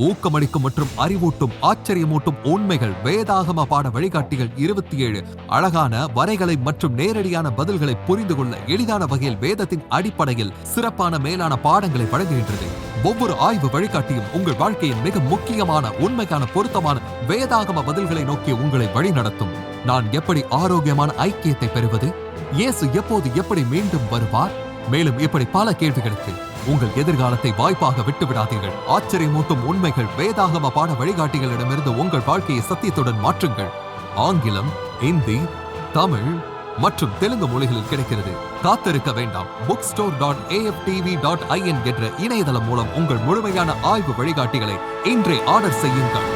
ஊக்கமளிக்கும் மற்றும் அறிவூட்டும் ஆச்சரியமூட்டும் உண்மைகள் வேதாகம பாட வழிகாட்டிகள் 27 அழகான வரைகளை மற்றும் நேரடியான பதில்களை புரிந்து கொள்ள எளிதான வகையில் வேதத்தின் அடிப்படையில் சிறப்பான மேலான பாடங்களை வழங்குகின்றது. ஒவ்வொரு ஆய்வு வழிகாட்டியும் உங்கள் வாழ்க்கையின் மிக முக்கியமான உண்மைக்கான பொருத்தமான வேதாகம பதில்களை நோக்கி உங்களை வழிநடத்தும். நான் எப்படி ஆரோக்கியமான ஐக்கியத்தை பெறுவது? இயேசு எப்போது எப்படி மீண்டும் வருவார்? மேலும் இப்படி பல கேள்விகளுக்கு உங்கள் எதிர்காலத்தை வாய்ப்பாக விட்டுவிடாதீர்கள். ஆச்சரியமூட்டும் உண்மைகள் வேதாகம பாட வழிகாட்டிகளிடமிருந்து உங்கள் வாழ்க்கையை சத்தியத்துடன் மாற்றுங்கள். ஆங்கிலம், இந்தி, தமிழ் மற்றும் தெலுங்கு மொழிகளில் கிடைக்கிறது. காத்திருக்க வேண்டாம். bookstore.aftv.in என்ற இணையதளம் மூலம் உங்கள் முழுமையான ஆய்வு வழிகாட்டிகளை இன்றே ஆர்டர் செய்யுங்கள்.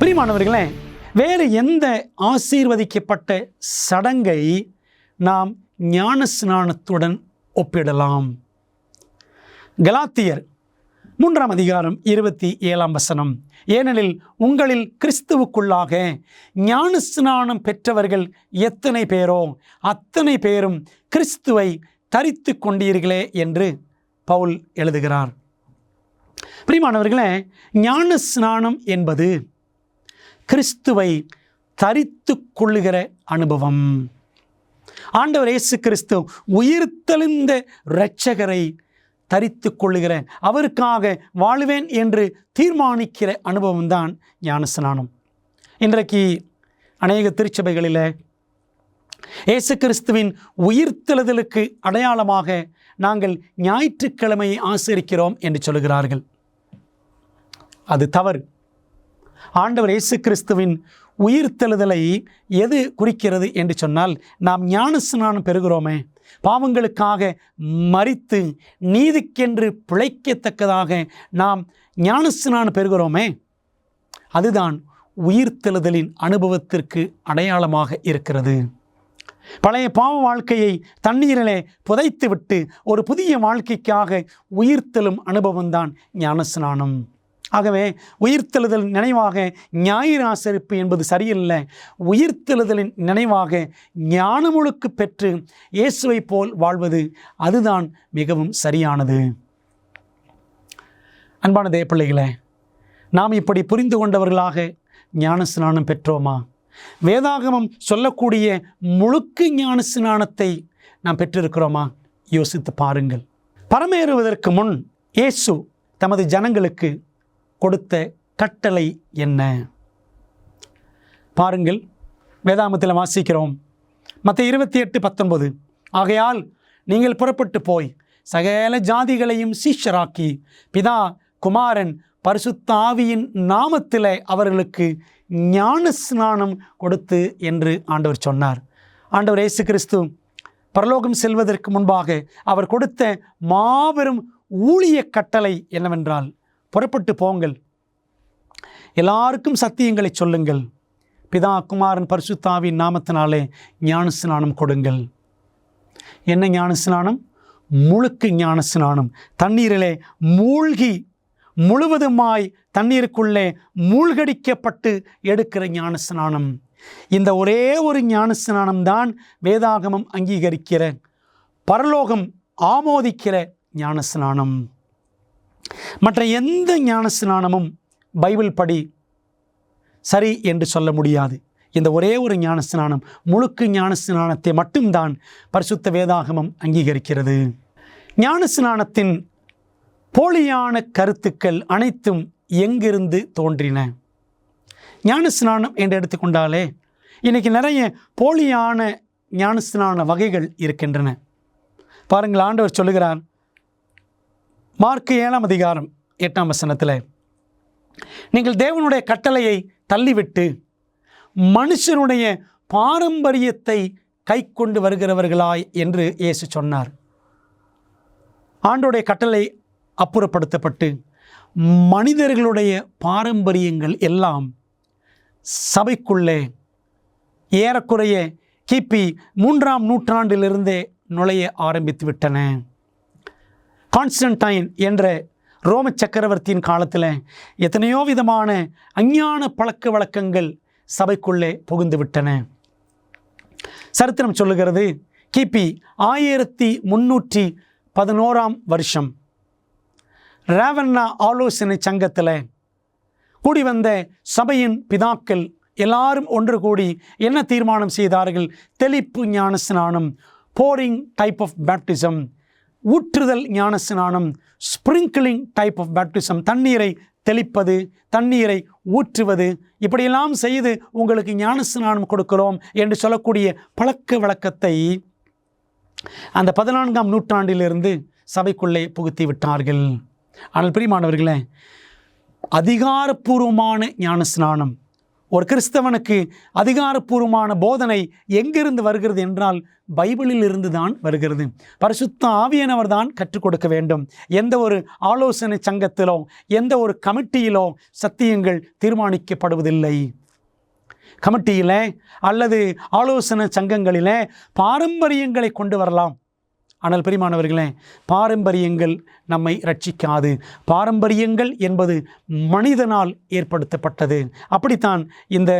பிரியமானவர்களே, வேறு எந்த ஆசீர்வதிக்கப்பட்ட சடங்கை நாம் ஞானஸ்நானத்துடன் ஒப்பிடலாம்? கலாத்தியர் 3 அதிகாரம் 27 வசனம், ஏனெனில் உங்களில் கிறிஸ்துவுக்குள்ளாக ஞானஸ்நானம் பெற்றவர்கள் எத்தனை பேரோ அத்தனை பேரும் கிறிஸ்துவை தரித்து கொண்டீர்களே என்று பவுல் எழுதுகிறார். பிரியமானவர்களே, ஞானஸ்நானம் என்பது கிறிஸ்துவை தரித்து கொள்ளுகிற அனுபவம். ஆண்டவர் இயேசு கிறிஸ்து உயிர்த்தெழுந்த இரட்சகரை தரித்து கொள்ளுகிற, அவருக்காக வாழுவேன் என்று தீர்மானிக்கிற அனுபவம் தான் ஞானஸ்நானம். இன்றைக்கு அநேக திருச்சபைகளில் இயேசு கிறிஸ்துவின் உயிர்த்தெழுதலுக்கு அடையாளமாக நாங்கள் ஞாயிற்றுக்கிழமையை ஆசரிக்கிறோம் என்று சொல்கிறார்கள். அது தவறு. ஆண்டவர் இயேசு கிறிஸ்துவின் உயிர்த்தெழுதலை எது குறிக்கிறது என்று சொன்னால், நாம் ஞானஸ்நானம் பெறுகிறோமே, பாவங்களுக்காக மரித்து நீதிக்கென்று பிழைக்கத்தக்கதாக நாம் ஞானஸ்நானம் பெறுகிறோமே, அதுதான் உயிர்த்தெழுதலின் அனுபவத்திற்கு அடையாளமாக இருக்கிறது. பழைய பாவ வாழ்க்கையை தண்ணீரிலே புதைத்துவிட்டு ஒரு புதிய வாழ்க்கைக்காக உயிர்த்தெழும் அனுபவம்தான் ஞானஸ்நானம். ஆகவே உயிர்த்தெழுதல் நினைவாக ஞாயிறு ஆசரிப்பு என்பது சரியில்லை. உயிர்த்தெழுதலின் நினைவாக ஞானமுழுக்கு பெற்று இயேசுவை போல் வாழ்வது, அதுதான் மிகவும் சரியானது. அன்பான தேவப்பிள்ளைகளே, நாம் இப்படி புரிந்து கொண்டவர்களாக ஞானஸ்நானம் பெற்றோமா? வேதாகமம் சொல்லக்கூடிய முழுக்கு ஞானஸ்நானத்தை நாம் பெற்றிருக்கிறோமா? யோசித்து பாருங்கள். பரமேறுவதற்கு முன் இயேசு தமது ஜனங்களுக்கு கொடுத்த கட்டளை என்ன? பாருங்கள், வேதாகமத்தில் வாசிக்கிறோம். மத்தேயு 28:19, ஆகையால் நீங்கள் புறப்பட்டு போய் சகல ஜாதிகளையும் சீஷராக்கி பிதா குமாரன் பரிசுத்த ஆவியின் நாமத்திலே அவர்களுக்கு ஞானஸ்நானம் கொடுத்து என்று ஆண்டவர் சொன்னார். ஆண்டவர் இயேசு கிறிஸ்து பரலோகம் செல்வதற்கு முன்பாக அவர் கொடுத்த மாபெரும் ஊழிய கட்டளை என்னவென்றால், புறப்பட்டு போங்கள், எல்லாருக்கும் சத்தியங்களை சொல்லுங்கள், பிதா குமாரன் பரிசுத்த ஆவியின் நாமத்தினாலே ஞானஸ்நானம் கொடுங்கள். என்ன ஞானஸ்நானம்? முழுக்கு ஞானஸ்நானம். தண்ணீரிலே மூழ்கி முழுவதுமாய் தண்ணீருக்குள்ளே மூழ்கடிக்கப்பட்டு எடுக்கிற ஞானஸ்நானம். இந்த ஒரே ஒரு ஞானஸ்நானம் தான் வேதாகமம் அங்கீகரிக்கிற, பரலோகம் ஆமோதிக்கிற ஞானஸ்நானம். மற்ற எந்த ஞானஸ்நானமும் பைபிள் படி சரி என்று சொல்ல முடியாது. இந்த ஒரே ஒரு ஞானஸ்நானம், முழுக்கு ஞானஸ்நானத்தை மட்டும்தான் பரிசுத்த வேதாகமம் அங்கீகரிக்கிறது. ஞானஸ்நானத்தின் போலியான கருத்துக்கள் அனைத்தும் எங்கிருந்து தோன்றின? ஞானஸ்நானம் என்று எடுத்துக்கொண்டாலே இன்றைக்கி நிறைய போலியான ஞானஸ்நான வகைகள் இருக்கின்றன. பாருங்கள், ஆண்டவர் சொல்லுகிறார் மார்க்கு 7 அதிகாரம் 8 வசனத்தில், நீங்கள் தேவனுடைய கட்டளையை தள்ளிவிட்டு மனுஷனுடைய பாரம்பரியத்தை கை கொண்டு வருகிறவர்களாய் என்று இயேசு சொன்னார். ஆண்டோடைய கட்டளை அப்புறப்படுத்தப்பட்டு மனிதர்களுடைய பாரம்பரியங்கள் எல்லாம் சபைக்குள்ளே ஏறக்குறைய கிபி 3ஆம் நூற்றாண்டிலிருந்தே நுழைய ஆரம்பித்து விட்டன. கான்ஸ்டன்டைன் என்ற ரோம சக்கரவர்த்தியின் காலத்தில் எத்தனையோ விதமான அஞ்ஞான பழக்க வழக்கங்கள் சபைக்குள்ளே புகுந்து விட்டன. சரித்திரம் சொல்லுகிறது, கிபி 1311ஆம் வருஷம் ராவண்ணா ஆலோசனை சங்கத்தில் கூடி வந்த சபையின் பிதாக்கள் எல்லாரும் ஒன்று கூடி என்ன தீர்மானம் செய்தார்கள்? தெளிப்பு ஞானஸ்நானம், போரிங் டைப் ஆஃப் பேப்டிசம், ஊற்றுதல் ஞானஸ்நானம், ஸ்ப்ரிங்கிளிங் டைப் ஆஃப் பேப்டிசம், தண்ணீரை தெளிப்பது, தண்ணீரை ஊற்றுவது, இப்படியெல்லாம் செய்து உங்களுக்கு ஞானஸ்நானம் கொடுக்கிறோம் என்று சொல்லக்கூடிய பழக்க வழக்கத்தை அந்த 14ஆம் நூற்றாண்டிலிருந்து சபைக்குள்ளே புகுத்தி விட்டார்கள். ஆனால் பிரியமானவர்களே, அதிகாரப்பூர்வமான ஞானஸ்நானம், ஒரு கிறிஸ்தவனுக்கு அதிகாரப்பூர்வமான போதனை எங்கிருந்து வருகிறது என்றால் பைபிளில் இருந்து தான் வருகிறது. பரிசுத்த ஆவியானவர் தான் கற்றுக் கொடுக்க வேண்டும். எந்த ஒரு ஆலோசனை சங்கத்திலோ எந்த ஒரு கமிட்டியிலோ சத்தியங்கள் தீர்மானிக்கப்படுவதில்லை. கமிட்டியிலே அல்லது ஆலோசனை சங்கங்களிலே பாரம்பரியங்களை கொண்டு வரலாம். ஆனால் பிரியமானவர்களே, பாரம்பரியங்கள் நம்மை ரட்சிக்காது. பாரம்பரியங்கள் என்பது மனிதனால் ஏற்படுத்தப்பட்டது. அப்படித்தான் இந்த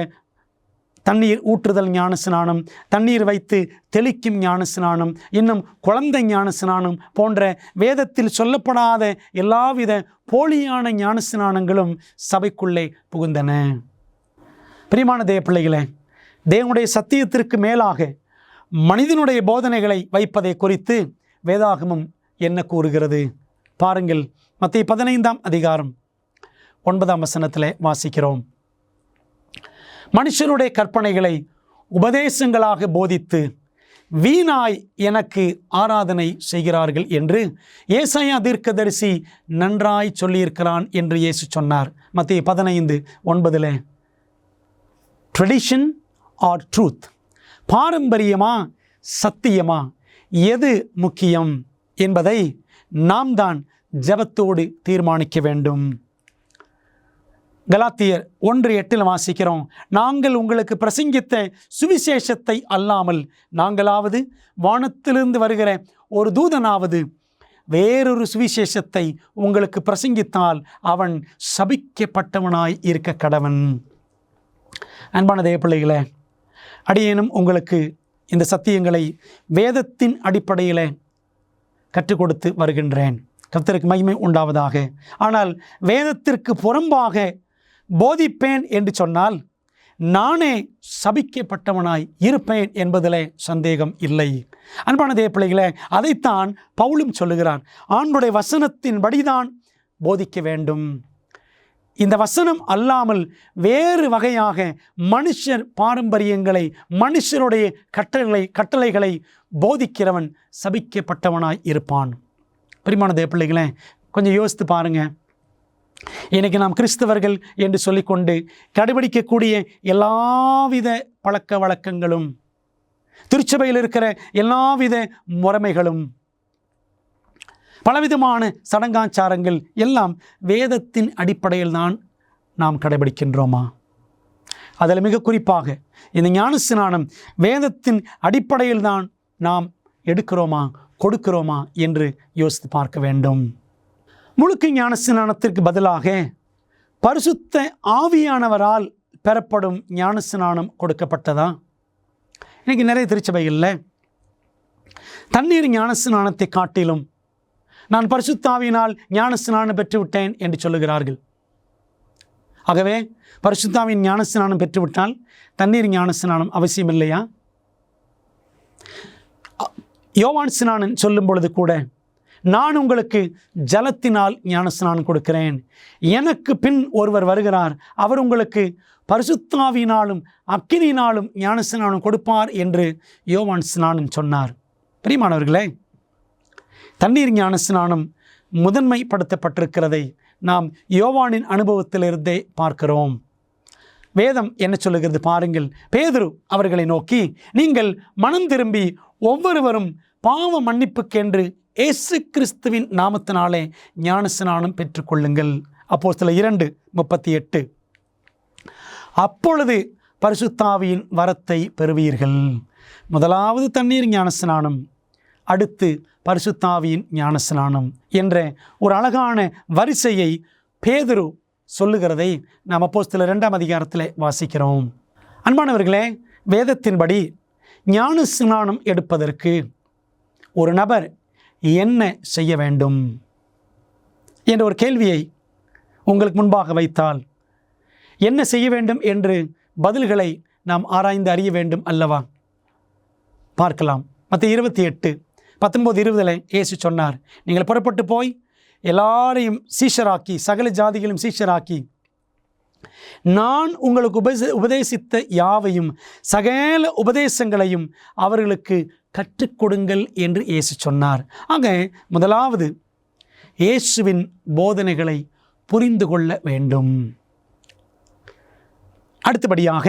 தண்ணீர் ஊற்றுதல் ஞானஸ்நானம், தண்ணீர் வைத்து தெளிக்கும் ஞானஸ்நானம், இன்னும் குழந்தை ஞானஸ்நானம் போன்ற வேதத்தில் சொல்லப்படாத எல்லாவித போலியான ஞானஸ்நானங்களும் சபைக்குள்ளே புகுந்தன. பிரியமான தேவ பிள்ளைகளே, தேவனுடைய சத்தியத்திற்கு மேலாக மனிதனுடைய போதனைகளை வைப்பதை குறித்து வேதாகமம் என்ன கூறுகிறது பாருங்கள். மத்தேயு 15ஆம் அதிகாரம் 9ஆம் வசனத்திலே வாசிக்கிறோம். மனுஷருடைய கற்பனைகளை உபதேசங்களாக போதித்து வீணாய் எனக்கு ஆராதனை செய்கிறார்கள் என்று ஏசாயா தீர்க்கதரிசி நன்றாய் சொல்லியிருக்கிறான் என்று இயேசு சொன்னார். மத்தேயு 15:9. ட்ரெடிஷன் ஆர் ட்ரூத், பாரம்பரியமா சத்தியமா, எது முக்கியம் என்பதை நாம் தான் ஜெபத்தோடு தீர்மானிக்க வேண்டும். கலாத்தியர் 1:8 வாசிக்கிறோம். நாங்கள் உங்களுக்கு பிரசங்கித்த சுவிசேஷத்தை அல்லாமல் நாங்களாவது வானத்திலிருந்து வருகிற ஒரு தூதனாவது வேறொரு சுவிசேஷத்தை உங்களுக்கு பிரசங்கித்தால் அவன் சபிக்கப்பட்டவனாய் இருக்க கடவன். அன்பான தேவ பிள்ளைகளே, அடியேனும் உங்களுக்கு இந்த சத்தியங்களை வேதத்தின் அடிப்படையில் கற்றுக் கொடுத்து வருகின்றேன். கர்த்தருக்கு மகிமை உண்டாவதாக. ஆனால் வேதத்திற்கு புறம்பாக போதிப்பேன் என்று சொன்னால் நானே சபிக்கப்பட்டவனாய் இருப்பேன் என்பதிலே சந்தேகம் இல்லை. அன்பான தேவ பிள்ளைகளே, அதைத்தான் பவுலும் சொல்லுகிறான். ஆண்டவருடைய வசனத்தின்படிதான் போதிக்க வேண்டும். இந்த வசனம் அல்லாமல் வேறு வகையாக மனுஷர் பாரம்பரியங்களை, மனுஷருடைய கட்டளைகளை போதிக்கிறவன் சபிக்கப்பட்டவனாய் இருப்பான். பிரியமான தேவ பிள்ளைகளே, கொஞ்சம் யோசித்து பாருங்கள். இன்றைக்கி நாம் கிறிஸ்தவர்கள் என்று சொல்லிக்கொண்டு கடைபிடிக்கக்கூடிய எல்லாவித பழக்க வழக்கங்களும், திருச்சபையில் இருக்கிற எல்லாவித முறைமைகளும், பலவிதமான சடங்காச்சாரங்கள் எல்லாம் வேதத்தின் அடிப்படையில் தான் நாம் கடைபிடிக்கின்றோமா? அதில் மிக குறிப்பாக இந்த ஞானஸ்நானம் வேதத்தின் அடிப்படையில் தான் நாம் எடுக்கிறோமா, கொடுக்கிறோமா என்று யோசித்து பார்க்க வேண்டும். முழுக்க ஞானஸ்நானத்திற்கு பதிலாக பரிசுத்த ஆவியானவரால் பெறப்படும் ஞானஸ்நானம் கொடுக்கப்பட்டதா? இன்றைக்கி நிறைய திருச்சபைகளில் தண்ணீர் ஞானஸ்நானத்தை காட்டிலும் நான் பரிசுத்த ஆவியினால் ஞானஸ்நானம் பெற்றுவிட்டேன் என்று சொல்லுகிறார்கள். ஆகவே பரிசுத்த ஆவியின் ஞானஸ்நானம் பெற்றுவிட்டால் தண்ணீர் ஞானஸ்நானம் அவசியம் இல்லையா? யோவான் ஸ்நானன் சொல்லும் பொழுது கூட, நான் உங்களுக்கு ஜலத்தினால் ஞானஸ்நானம் கொடுக்கிறேன், எனக்கு பின் ஒருவர் வருகிறார், அவர் உங்களுக்கு பரிசுத்த ஆவியினாலும் அக்கினியினாலும் ஞானஸ்நானம் கொடுப்பார் என்று யோவான் ஸ்நானன் சொன்னார். பிரியமானவர்களே, தண்ணீர் ஞானஸ்நானம் முதன்மைப்படுத்தப்பட்டிருக்கிறதை நாம் யோவானின் அனுபவத்திலிருந்தே பார்க்கிறோம். வேதம் என்ன சொல்லுகிறது பாருங்கள். பேதுரு அவர்களை நோக்கி, நீங்கள் மனம் திரும்பி ஒவ்வொருவரும் பாவ மன்னிப்புக்கென்று இயேசு கிறிஸ்துவின் நாமத்தினாலே ஞானஸ்நானம் பெற்றுக்கொள்ளுங்கள். அப்போஸ்தலர் 2:38. அப்பொழுது பரிசுத்த ஆவியின் வரத்தை பெறுவீர்கள். முதலாவது தண்ணீர் ஞானஸ்நானம், அடுத்து பரிசுத்த ஆவியின் ஞானஸ்நானம் என்ற ஒரு அழகான வரிசையை பேதுரு சொல்லுகிறதை நாம் அப்போஸ்தலர் 2ஆம் அதிகாரத்தில் வாசிக்கிறோம். அன்பானவர்களே, வேதத்தின்படி ஞானஸ்நானம் எடுப்பதற்கு ஒரு நபர் என்ன செய்ய வேண்டும் என்ற ஒரு கேள்வியை உங்களுக்கு முன்பாக வைத்தால் என்ன செய்ய வேண்டும் என்று பதில்களை நாம் ஆராய்ந்து அறிய வேண்டும் அல்லவா? பார்க்கலாம். மத்தேயு 28:19-20 இயேசு சொன்னார், நீங்கள் புறப்பட்டு போய் எல்லாரையும் சீஷராக்கி, சகல ஜாதிகளும் சீஷராக்கி, நான் உங்களுக்கு உபதேசித்த யாவையும் சகல உபதேசங்களையும் அவர்களுக்கு கற்றுக் கொடுங்கள் என்று இயேசு சொன்னார். ஆக முதலாவது இயேசுவின் போதனைகளை புரிந்து கொள்ள வேண்டும். அடுத்தபடியாக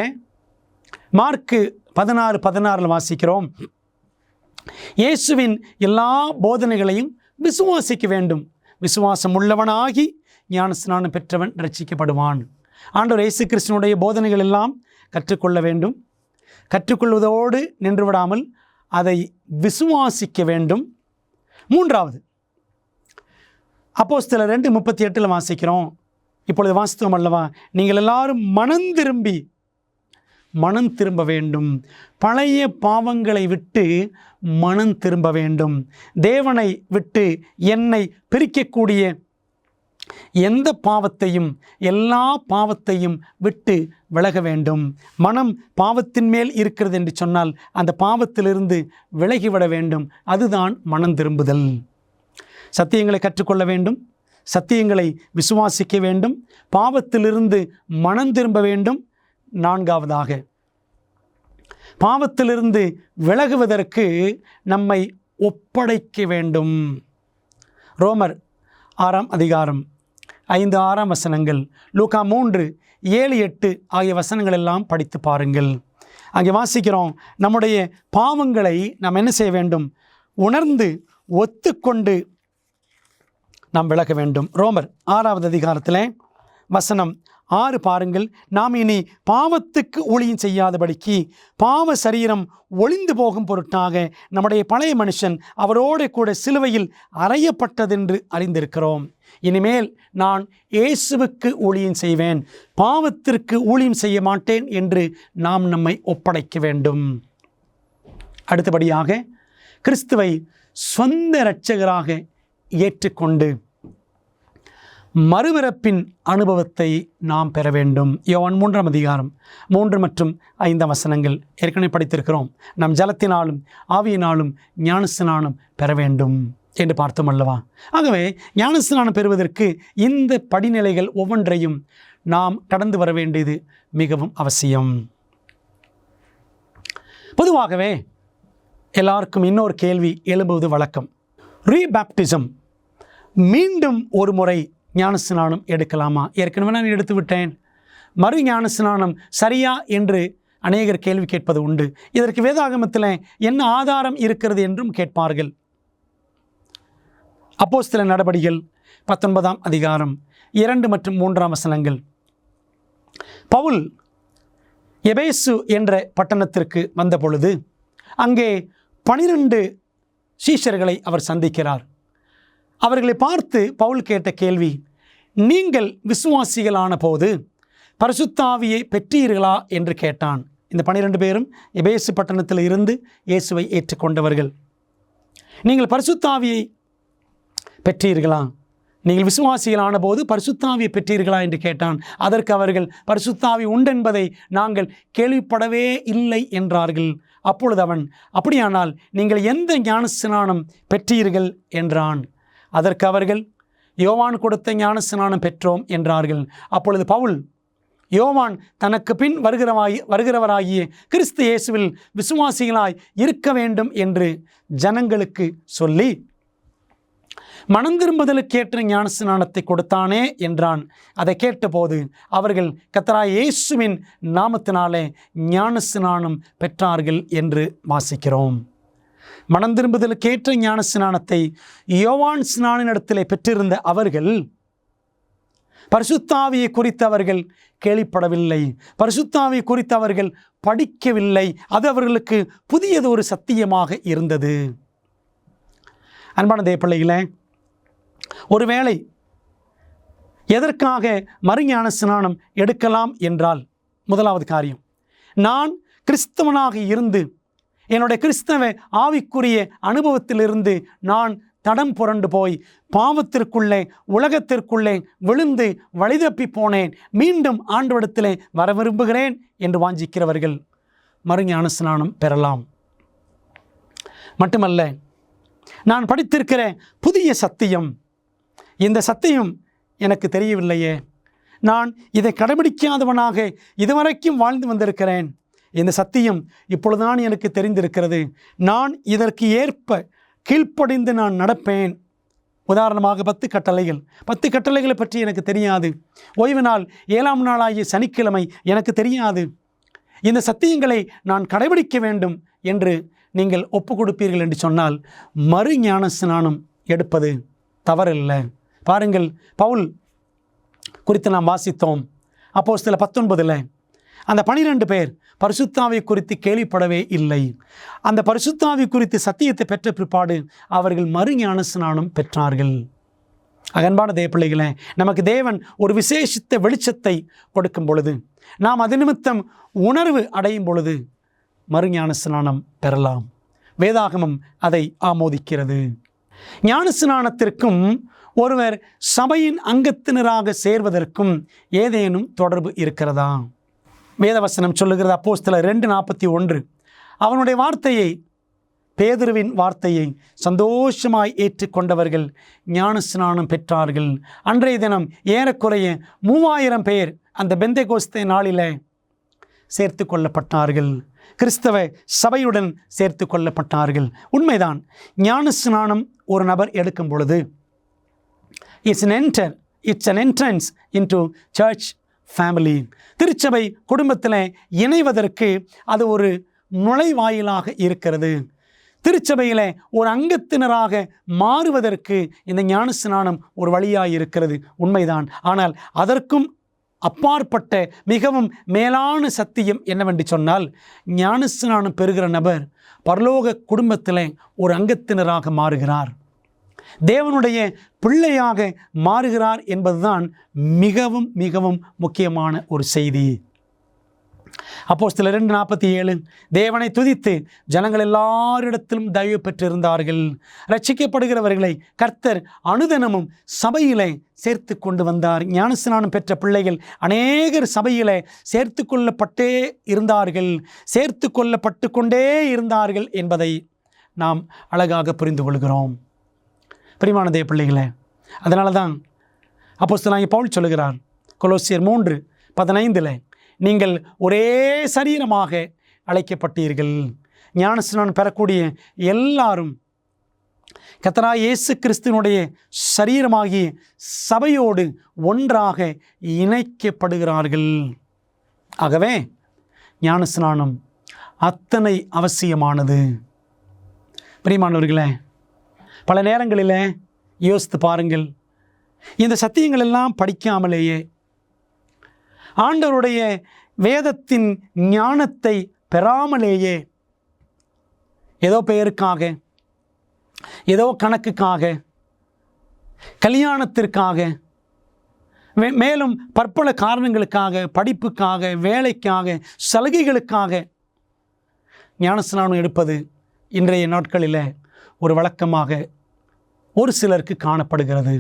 மார்க்கு 16:16 வாசிக்கிறோம், இயேசுவின் எல்லா போதனைகளையும் விசுவாசிக்க வேண்டும், விசுவாசம் உள்ளவனாகி ஞானஸ்நானம் பெற்றவன் ரட்சிக்கப்படுவான். ஆண்டவர் இயேசு கிறிஸ்துவினுடைய போதனைகள் எல்லாம் கற்றுக்கொள்ள வேண்டும். கற்றுக்கொள்வதோடு நின்று விடாமல் அதை விசுவாசிக்க வேண்டும். மூன்றாவது, அப்போஸ்தலர் 2:38 வாசிக்கிறோம், இப்பொழுது வாசித்தோம் அல்லவா, நீங்கள் எல்லாரும் மனம் திரும்ப வேண்டும், பழைய பாவங்களை விட்டு மனம் திரும்ப வேண்டும், தேவனை விட்டு என்னை பிரிக்கக்கூடிய எந்த பாவத்தையும் எல்லா பாவத்தையும் விட்டு விலக வேண்டும். மனம் பாவத்தின் மேல் இருக்கிறது என்று சொன்னால் அந்த பாவத்திலிருந்து விலகிவிட வேண்டும். அதுதான் மனம் திரும்புதல். சத்தியங்களை கற்றுக்கொள்ள வேண்டும், சத்தியங்களை விசுவாசிக்க வேண்டும், பாவத்திலிருந்து மனம் திரும்ப வேண்டும். நான்காவதாக, பாவத்திலிருந்து விலகுவதற்கு நம்மை ஒப்படைக்க வேண்டும். ரோமர் 6 அதிகாரம் 5-6 வசனங்கள், லூக்கா 3:7-8 ஆகிய வசனங்கள் எல்லாம் படித்து பாருங்கள். அங்கே வாசிக்கிறோம், நம்முடைய பாவங்களை நாம் என்ன செய்ய வேண்டும்? உணர்ந்து ஒத்துக்கொண்டு நாம் விலக வேண்டும். ரோமர் 6 அதிகாரத்தில் வசனம் 6 பாருங்கள், நாம் இனி பாவத்துக்கு ஊழியம் செய்யாதபடிக்கு பாவ சரீரம் ஒளிந்து போகும் பொருட்டாக நம்முடைய பழைய மனுஷன் அவரோடு கூட சிலுவையில் அறையப்பட்டதென்று அறிந்திருக்கிறோம். இனிமேல் நான் இயேசுவுக்கு ஊழியம் செய்வேன், பாவத்திற்கு ஊழியம் செய்ய மாட்டேன் என்று நாம் நம்மை ஒப்படைக்க வேண்டும். அடுத்தபடியாக கிறிஸ்துவை சொந்த இரட்சகராக ஏற்றுக்கொண்டு மறுபிறப்பின் அனுபவத்தை நாம் பெற வேண்டும். யோவான் 3 அதிகாரம் 3 மற்றும் 5 வசனங்கள் ஏற்கனவே படித்திருக்கிறோம். நாம் ஜலத்தினாலும் ஆவியினாலும் ஞானஸ்நானம் பெற வேண்டும் என்று பார்த்தோம் அல்லவா? ஆகவே ஞானஸ்நானம் பெறுவதற்கு இந்த படிநிலைகள் ஒவ்வொன்றையும் நாம் கடந்து வர வேண்டியது மிகவும் அவசியம். பொதுவாகவே எல்லாருக்கும் இன்னொரு கேள்வி எழும்புவது வழக்கம். ரீபேப்டிசம், மீண்டும் ஒரு முறை ஞானஸ்நானம் எடுக்கலாமா? ஏற்கனவே நான் எடுத்து விட்டேன், மறு ஞானஸ்நானம் சரியா என்று அநேகர் கேள்வி கேட்பது உண்டு. இதற்கு வேதாகமத்தில் என்ன ஆதாரம் இருக்கிறது என்றும் கேட்பார்கள். அப்போஸ்தலர் நடபடிகள் 19 அதிகாரம் 2 மற்றும் 3 வசனங்கள், பவுல் எபேசு என்ற பட்டணத்திற்கு வந்த பொழுது அங்கே 12 சீஷர்களை அவர் சந்திக்கிறார். அவர்களை பார்த்து பவுல் கேட்ட கேள்வி, நீங்கள் விசுவாசிகளான போது பரிசுத்த ஆவியை பெற்றீர்களா என்று கேட்டான். இந்த 12 பேரும் எபேசு பட்டணத்தில் இருந்து இயேசுவை ஏற்றுக்கொண்டவர்கள். நீங்கள் பரிசுத்த ஆவியை பெற்றீர்களா, நீங்கள் விசுவாசிகளான போது பரிசுத்த ஆவியை பெற்றீர்களா என்று கேட்டான். அதற்கு அவர்கள் பரிசுத்த ஆவி உண்டென்பதை நாங்கள் கேள்விப்படவே இல்லை என்றார்கள். அப்பொழுது அவன், அப்படியானால் நீங்கள் எந்த ஞானஸ்நானம் பெற்றீர்கள் என்றான். அதற்கு அவர்கள், யோவான் கொடுத்த ஞானஸ்நானம் பெற்றோம் என்றார்கள். அப்பொழுது பவுல், யோவான் தனக்கு பின் வருகிறவராகிய கிறிஸ்து இயேசுவில் விசுவாசிகளாய் இருக்க வேண்டும் என்று ஜனங்களுக்கு சொல்லி மனம் திரும்புதலுக்கேற்ற ஞானஸ்நானத்தை கொடுத்தானே என்றான். அதை கேட்டபோது அவர்கள் கர்த்தராகிய இயேசுவின் நாமத்தினாலே ஞானஸ்நானம் பெற்றார்கள் என்று வாசிக்கிறோம். மனம் திரும்புதலுக்கேற்ற ஞானஸ்நானத்தை யோவான் ஸ்நானினிடத்திலே பெற்றிருந்த அவர்கள் பரிசுத்த ஆவியை குறித்து அவர்கள் கேள்விப்படவில்லை, பரிசுத்த ஆவியை குறித்து அவர்கள் படிக்கவில்லை. அது அவர்களுக்கு புதியதொரு சத்தியமாக இருந்தது. அன்பான தேவப்பிள்ளைகளே, ஒருவேளை எதற்காக மறுஞான ஸ்நானம் எடுக்கலாம் என்றால், முதலாவது காரியம், நான் கிறிஸ்தவனாக இருந்து என்னுடைய கிறிஸ்தவ ஆவிக்குரிய அனுபவத்திலிருந்து நான் தடம் புரண்டு போய் பாவத்திற்குள்ளே உலகத்திற்குள்ளே விழுந்து வழிதப்பி போனேன், மீண்டும் ஆண்டவரிடத்திலே வர விரும்புகிறேன் என்று வாஞ்சிக்கிறவர்கள் மறுஞான ஸ்நானம் பெறலாம். மட்டுமல்ல, நான் படித்திருக்கிற புதிய சத்தியம், இந்த சத்தியம் எனக்கு தெரியவில்லையே, நான் இதை கடைபிடிக்காதவனாக இதுவரைக்கும் வாழ்ந்து வந்திருக்கிறேன், இந்த சத்தியம் இப்பொழுதுதான் எனக்கு தெரிந்திருக்கிறது, நான் இதற்கு ஏற்ப கீழ்ப்படிந்து நான் நடப்பேன், உதாரணமாக 10 கட்டளைகள். 10 கட்டளைகளை பற்றி எனக்கு தெரியாது. ஓய்வு நாள் 7ஆம் நாளாகிய சனிக்கிழமை எனக்கு தெரியாது. இந்த சத்தியங்களை நான் கடைபிடிக்க வேண்டும் என்று நீங்கள் ஒப்பு கொடுப்பீர்கள் என்று சொன்னால் மறு ஞான ஸ்நானம் எடுப்பது தவறில்லை. பாருங்கள், பவுல் குறித்து நாம் வாசித்தோம். அப்போஸ்தலர் 19 அந்த 12 பேர் பரிசுத்தாவி குறித்து கேள்விப்படவே இல்லை. அந்த பரிசுத்தாவி குறித்து சத்தியத்தை பெற்ற பிற்பாடு அவர்கள் மறு ஞான ஸ்நானம் பெற்றார்கள். அன்பான தேவப்பிள்ளைகளே, நமக்கு தேவன் ஒரு விசேஷித்த வெளிச்சத்தை கொடுக்கும் பொழுது, நாம் அது நிமித்தம் உணர்வு அடையும் பொழுது மறு ஞான ஸ்நானம் பெறலாம். வேதாகமம் அதை ஆமோதிக்கிறது. ஞான ஸ்நானத்திற்கும் ஒருவர் சபையின் அங்கத்தினராக சேர்வதற்கும் ஏதேனும் தொடர்பு இருக்கிறதா? வேதவசனம் சொல்லுகிறது, அப்போஸ்தலர் 2:41, அவனுடைய வார்த்தையை, பேதுருவின் வார்த்தையை சந்தோஷமாய் ஏற்றுக்கொண்டவர்கள் ஞான ஸ்நானம் பெற்றார்கள். அன்றைய தினம் ஏறக்குறைய 3000 பேர் அந்த பெந்தெகோஸ்தே நாளிலே சேர்த்து கொள்ளப்பட்டார்கள். கிறிஸ்தவ சபையுடன் சேர்த்து கொள்ளப்பட்டார்கள். உண்மைதான், ஞான ஸ்நானம் ஒரு நபர் எடுக்கும் பொழுது it's an entrance into church family. திருச்சபை குடும்பத்தில் இணைவதற்கு அது ஒரு நுழைவாயிலாக இருக்கிறது. திருச்சபையில் ஒரு அங்கத்தினராக மாறுவதற்கு இந்த ஞான ஸ்நானம் ஒரு வழியாக இருக்கிறது. உண்மைதான். ஆனால் அதற்கும் அப்பாற்பட்ட மிகவும் மேலான சத்தியம் என்னவென்று சொன்னால், ஞான ஸ்நானம் பெறுகிற நபர் பரலோக குடும்பத்தில் ஒரு அங்கத்தினராக மாறுகிறார், தேவனுடைய பிள்ளையாக மாறுகிறார் என்பதுதான் மிகவும் மிகவும் முக்கியமான ஒரு செய்தி. அப்போஸ்தலர் 2:47, தேவனை துதித்து ஜனங்கள் எல்லாரிடத்திலும் தயவு பெற்றிருந்தார்கள். ரட்சிக்கப்படுகிறவர்களை கர்த்தர் அனுதினமும் சபையிலே சேர்த்து கொண்டு வந்தார். ஞானஸ்நானம் பெற்ற பிள்ளைகள் அநேகர் சபையிலே சேர்த்து கொள்ளப்பட்டே இருந்தார்கள், சேர்த்து கொள்ளப்பட்டு கொண்டே இருந்தார்கள் என்பதை நாம் அழகாக புரிந்து கொள்கிறோம். பிரியமான தேவ பிள்ளைகளே, அதனால தான் அப்போஸ்தலனாகிய பவுல் சொல்லுகிறார் கொலோசியர் 3:15, நீங்கள் ஒரே சரீரமாக அழைக்கப்பட்டீர்கள். ஞானஸ்நானம் பெறக்கூடிய எல்லாரும் கர்த்தராகிய இயேசு கிறிஸ்துவினுடைய சரீரமாகிய சபையோடு ஒன்றாக இணைக்கப்படுகிறார்கள். ஆகவே ஞானஸ்நானம் அத்தனை அவசியமானது. பிரியமானவர்களே, பல நேரங்களில் யோசித்து பாருங்கள், இந்த சத்தியங்கள் எல்லாம் படிக்காமலேயே ஆண்டவருடைய வேதத்தின் ஞானத்தை பெறாமலேயே ஏதோ பெயருக்காக, ஏதோ கணக்குக்காக, கல்யாணத்திற்காக, மேலும் பற்பல காரணங்களுக்காக, படிப்புக்காக, வேலைக்காக, சலுகைகளுக்காக ஞானஸ்நானம் எடுப்பது இன்றைய நாட்களில் ஒரு வழக்கமாக ஒரு சிலருக்கு காணப்படுகிறது.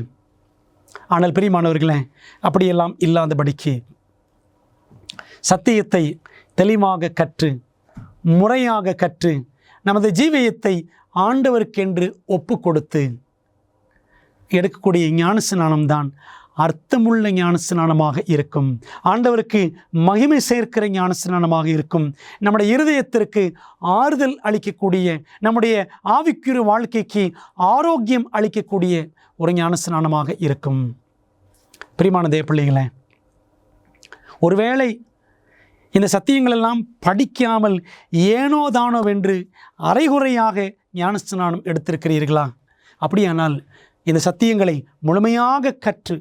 ஆனால் பிரியமானவர்களே, அப்படியெல்லாம் இல்லாதபடிக்கு சத்தியத்தை தெளிவாக கற்று, முறையாக கற்று, நமது ஜீவியத்தை ஆண்டவருக்கென்று ஒப்பு கொடுத்து எடுக்கக்கூடிய ஞானஸ்நானம்தான் அர்த்தமுள்ள ஞானஸ்நானமாக இருக்கும். ஆண்டவருக்கு மகிமை சேர்க்கிற ஞானஸ்நானமாக இருக்கும். நம்முடைய இருதயத்திற்கு ஆறுதல் அளிக்கக்கூடிய, நம்முடைய ஆவிக்குரிய வாழ்க்கைக்கு ஆரோக்கியம் அளிக்கக்கூடிய ஒரு ஞானஸ்நானமாக இருக்கும். பிரியமான தேவ பிள்ளைகளே, ஒருவேளை இந்த சத்தியங்களெல்லாம் படிக்காமல் ஏனோ தானோ வென்று அரைகுறையாக ஞானஸ்நானம் எடுத்திருக்கிறீர்களா? அப்படியானால் இந்த சத்தியங்களை முழுமையாக கற்று,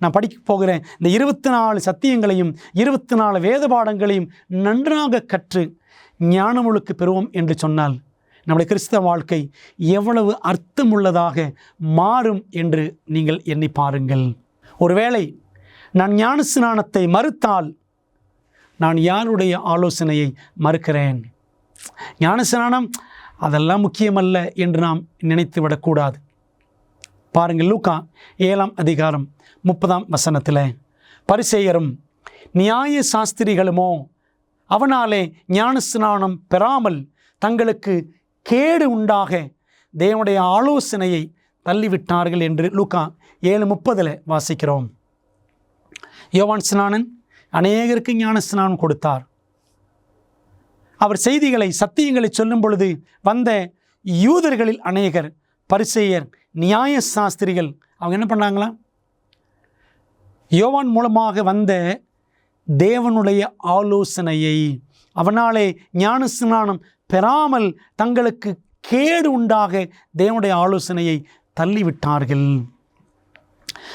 நான் படிக்க போகிற இந்த 24 சத்தியங்களையும் 24 வேத பாடங்களையும் நன்றாக கற்று ஞானமுழுக்கு பெறுவோம் என்று சொன்னால் நம்முடைய கிறிஸ்தவ வாழ்க்கை எவ்வளவு அர்த்தமுள்ளதாக மாறும் என்று நீங்கள் எண்ணி பாருங்கள். ஒருவேளை நான் ஞானஸ்நானத்தை மறுத்தால் நான் யாருடைய ஆலோசனையை மறுக்கிறேன்? ஞானஸ்நானம் அதெல்லாம் முக்கியமல்ல என்று நாம் நினைத்து விடக்கூடாது. பாருங்கள், லூக்கா 7:30 பரிசேயரும் நியாய சாஸ்திரிகளுமோ அவனாலே ஞானஸ்நானம் பெறாமல் தங்களுக்கு கேடு உண்டாக தேவனுடைய ஆலோசனையை தள்ளிவிட்டார்கள் என்று லூக்கா 7:30 வாசிக்கிறோம். யோவான் ஸ்நானன் அநேகருக்கு ஞானஸ்நானம் கொடுத்தார். அவர் செய்திகளை, சத்தியங்களை சொல்லும் பொழுது வந்த யூதர்களில் அநேகர் பரிசேயர், நியாய சாஸ்திரிகள் அவங்க என்ன பண்ணாங்களா? யோவான் மூலமாக வந்த தேவனுடைய ஆலோசனையை, அவனாலே ஞானஸ்நானம் பெறாமல் தங்களுக்கு கேடு உண்டாக தேவனுடைய ஆலோசனையை தள்ளிவிட்டார்கள்.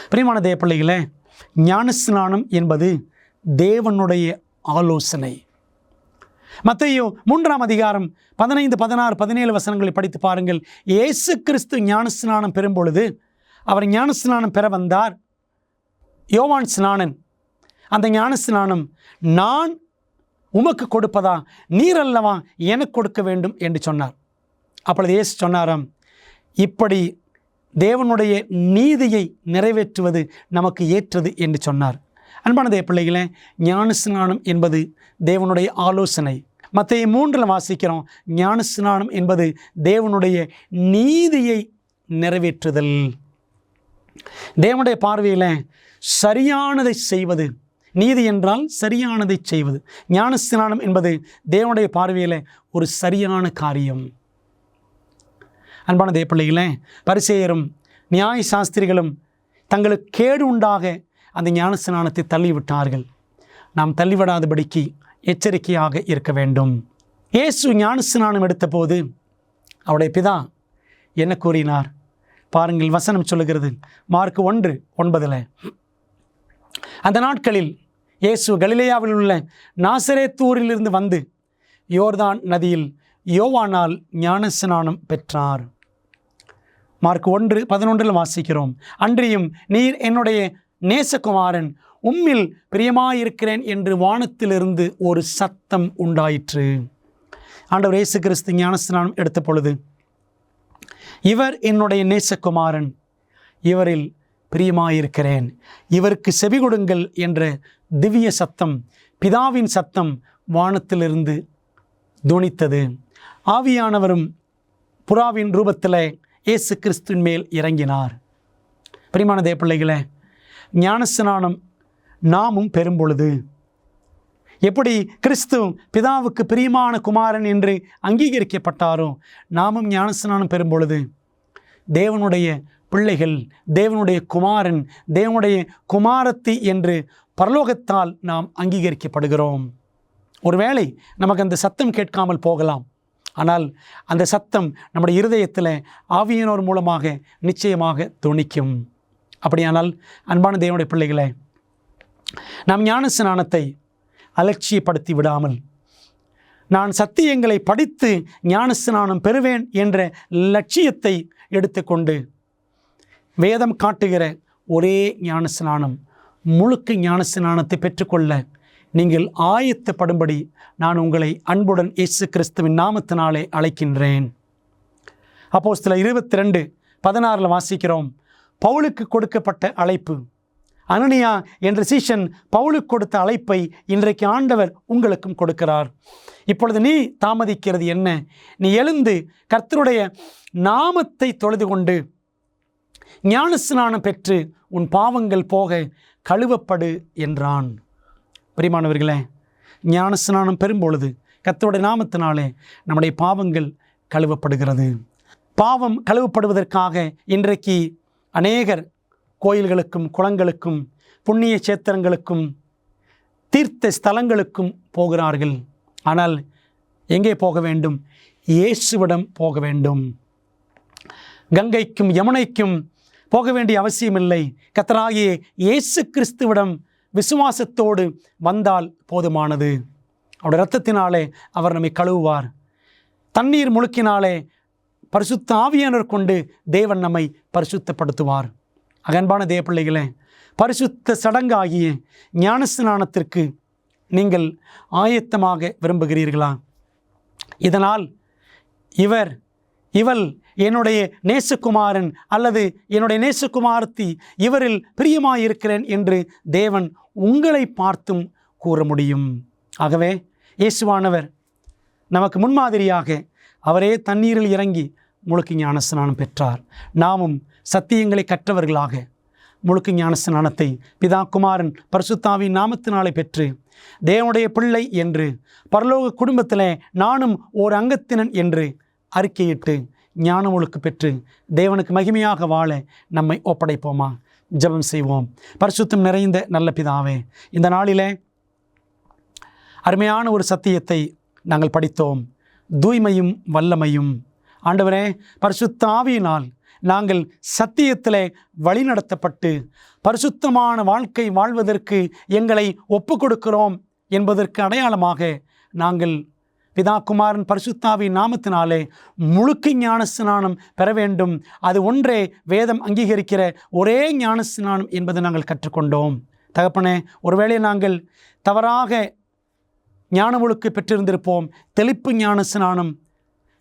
பிரியமான தேவ பிள்ளைகளே, ஞானஸ்நானம் என்பது தேவனுடைய ஆலோசனை. மத்தேயு 3ஆம் அதிகாரம் 15, 16, 17 வசனங்களை படித்து பாருங்கள். இயேசு கிறிஸ்து ஞானஸ்நானம் பெறும் பொழுது அவர் ஞானஸ்நானம் பெற வந்தார். யோவான் ஸ்நானன் அந்த ஞானஸ்நானம் நான் உமக்கு கொடுப்பதா, நீர் அல்லவா எனக்கு கொடுக்க வேண்டும் என்று சொன்னார். அப்பொழுது இயேசு சொன்னாராம், இப்படி தேவனுடைய நீதியை நிறைவேற்றுவது நமக்கு ஏற்றது என்று சொன்னார். அன்பான தேவ பிள்ளைகளே, ஞானஸ்நானம் என்பது தேவனுடைய ஆலோசனை. மத்தேயு 3 வாசிக்கிறோம், ஞானஸ்நானம் என்பது தேவனுடைய நீதியை நிறைவேற்றுதல். தேவனுடைய பார்வையில் சரியானதை செய்வது. நீதி என்றால் சரியானதை செய்வது. ஞானஸ்நானம் என்பது தேவனுடைய பார்வையில் ஒரு சரியான காரியம். அன்பான தேவ பிள்ளைகளே, பரிசேயரும் நியாய சாஸ்திரிகளும் தங்களுக்கு கேடு உண்டாக அந்த ஞானஸ்நானத்தை தள்ளிவிட்டார்கள். நாம் தள்ளிவிடாதபடிக்கு எச்சரிக்கையாக இருக்க வேண்டும். இயேசு ஞானஸ்நானம் எடுத்தபோது அவருடைய பிதா என்ன கூறினார் பாருங்கள். வசனம் சொல்லுகிறது, மார்க் 1:9. அந்த நாட்களில் இயேசு கலிலேயாவில் உள்ள நாசரேத்தூரிலிருந்து வந்து யோர்தான் நதியில் யோவானால் ஞானஸ்நானம் பெற்றார். மார்க் 1:11 வாசிக்கிறோம், அன்றியும் நீர் என்னுடைய நேசகுமாரன், உம்மில் பிரியமாயிருக்கிறேன் என்று வானத்திலிருந்து ஒரு சத்தம் உண்டாயிற்று. ஆண்டவர் இயேசு கிறிஸ்து ஞானஸ்நானம் எடுத்த பொழுது, இவர் என்னுடைய நேசகுமாரன், இவரில் பிரியமாயிருக்கிறேன், இவருக்கு செவி கொடுங்கள் என்ற திவ்ய சத்தம், பிதாவின் சத்தம் வானத்திலிருந்து துணித்தது. ஆவியானவரும் புறாவின் ரூபத்தில் இயேசு கிறிஸ்துவின் மேல் இறங்கினார். பிரியமான தேவ பிள்ளைகளே, ஞானஸ்நானம் நாமும் பெறும் பொழுது எப்படி கிறிஸ்து பிதாவுக்கு பிரியமான குமாரன் என்று அங்கீகரிக்கப்பட்டாரோ, நாமும் ஞானஸ்நானம் பெறும் பொழுது தேவனுடைய பிள்ளைகள், தேவனுடைய குமாரன், தேவனுடைய குமாரத்தி என்று பரலோகத்தால் நாம் அங்கீகரிக்கப்படுகிறோம். ஒருவேளை நமக்கு அந்த சத்தம் கேட்காமல் போகலாம், ஆனால் அந்த சத்தம் நம்முடைய இருதயத்தில் ஆவியினோர் மூலமாக நிச்சயமாக துணிக்கும். அப்படியானால் அன்பான தேவனுடைய பிள்ளைகளே, நாம் ஞானஸ்நானத்தை அலட்சியப்படுத்தி விடாமல், நான் சத்தியங்களை படித்து ஞானஸ்நானம் பெறுவேன் என்ற லட்சியத்தை எடுத்துக்கொண்டு, வேதம் காட்டுகிற ஒரே ஞானஸ்நானம், முழுக்க ஞானஸ்நானத்தை பெற்றுக்கொள்ள நீங்கள் ஆயத்தப்படும்படி நான் உங்களை அன்புடன் இயேசு கிறிஸ்துவின் நாமத்தினாலே அழைக்கின்றேன். அப்போஸ்தலர் 22:16 வாசிக்கிறோம், பவுலுக்கு கொடுக்கப்பட்ட அழைப்பு. அனனியா என்ற சீஷன் பவுலுக்கு கொடுத்த அழைப்பை இன்றைக்கு ஆண்டவர் உங்களுக்கும் கொடுக்கிறார். இப்பொழுது நீ தாமதிக்கிறது என்ன? நீ எழுந்து கர்த்தருடைய நாமத்தை தொழுது கொண்டு ஞானஸ்நானம் பெற்று உன் பாவங்கள் போக கழுவப்படு என்றான். பிரியமானவர்களே, ஞானஸ்நானம் பெறும்பொழுது கர்த்தருடைய நாமத்தினாலே நம்முடைய பாவங்கள் கழுவப்படுகிறது. பாவம் கழுவப்படுவதற்காக இன்றைக்கு அநேகர் கோயில்களுக்கும் குளங்களுக்கும் புண்ணிய சேத்திரங்களுக்கும் தீர்த்த ஸ்தலங்களுக்கும் போகிறார்கள். ஆனால் எங்கே போக வேண்டும்? இயேசுவிடம் போக வேண்டும். கங்கைக்கும் யமுனைக்கும் போக வேண்டிய அவசியமில்லை. கர்த்தராகிய இயேசு கிறிஸ்துவிடம் விசுவாசத்தோடு வந்தால் போதுமானது. அவருடைய இரத்தத்தினாலே அவர் நம்மை கழுவுவார். தண்ணீர் முழுக்கினாலே பரிசுத்த ஆவியானவர் கொண்டு தேவன் நம்மை பரிசுத்தப்படுத்துவார். அன்பான தேவ பிள்ளைகளே, பரிசுத்த சடங்காகிய ஞானஸ்நானத்திற்கு நீங்கள் ஆயத்தமாக விரும்புகிறீர்களா? இதனால் இவள் என்னுடைய நேசகுமாரன் அல்லது என்னுடைய நேசகுமாரத்தி, இவரில் பிரியமாயிருக்கிறேன் என்று தேவன் உங்களை பார்த்தும் கூற முடியும். ஆகவே இயேசுவானவர் நமக்கு முன்மாதிரியாக அவரே தண்ணீரில் இறங்கி முழுக்கு ஞானஸ்நானம் பெற்றார். நாமும் சத்தியங்களை கற்றவர்களாக முழுக்கு ஞானஸ்நானத்தை பிதா குமாரன் பரிசுத்தாவின் நாமத்தினாலே பெற்று தேவனுடைய பிள்ளை என்று பரலோக குடும்பத்தில் நானும் ஓர் அங்கத்தினன் என்று அறிக்கையிட்டு ஞான ஒழுக்கு பெற்று தேவனுக்கு மகிமையாக வாழ நம்மை ஒப்படைப்போமா? ஜெபம் செய்வோம். பரிசுத்தம் நிறைந்த நல்ல பிதாவே, இந்த நாளிலே அருமையான ஒரு சத்தியத்தை நாங்கள் படித்தோம். தூய்மையும் வல்லமையும். ஆண்டவரே, பரிசுத்த ஆவியினால் நாங்கள் சத்தியத்திலே வழிநடத்தப்பட்டு பரிசுத்தமான வாழ்க்கை வாழ்வதற்கு எங்களை ஒப்பு கொடுக்கிறோம் என்பதற்கு அடையாளமாக நாங்கள் பிதா குமாரன் பரிசுத்தாவின் நாமத்தினாலே முழுக்க ஞானஸ்நானம் பெற வேண்டும். அது ஒன்றே வேதம் அங்கீகரிக்கிற ஒரே ஞானஸ்நானம் என்பதை நாங்கள் கற்றுக்கொண்டோம். தகப்பனே, ஒருவேளை நாங்கள் தவறாக ஞான ஒழுக்கு பெற்றிருந்திருப்போம். தெளிப்பு ஞான ஸ்நானம்,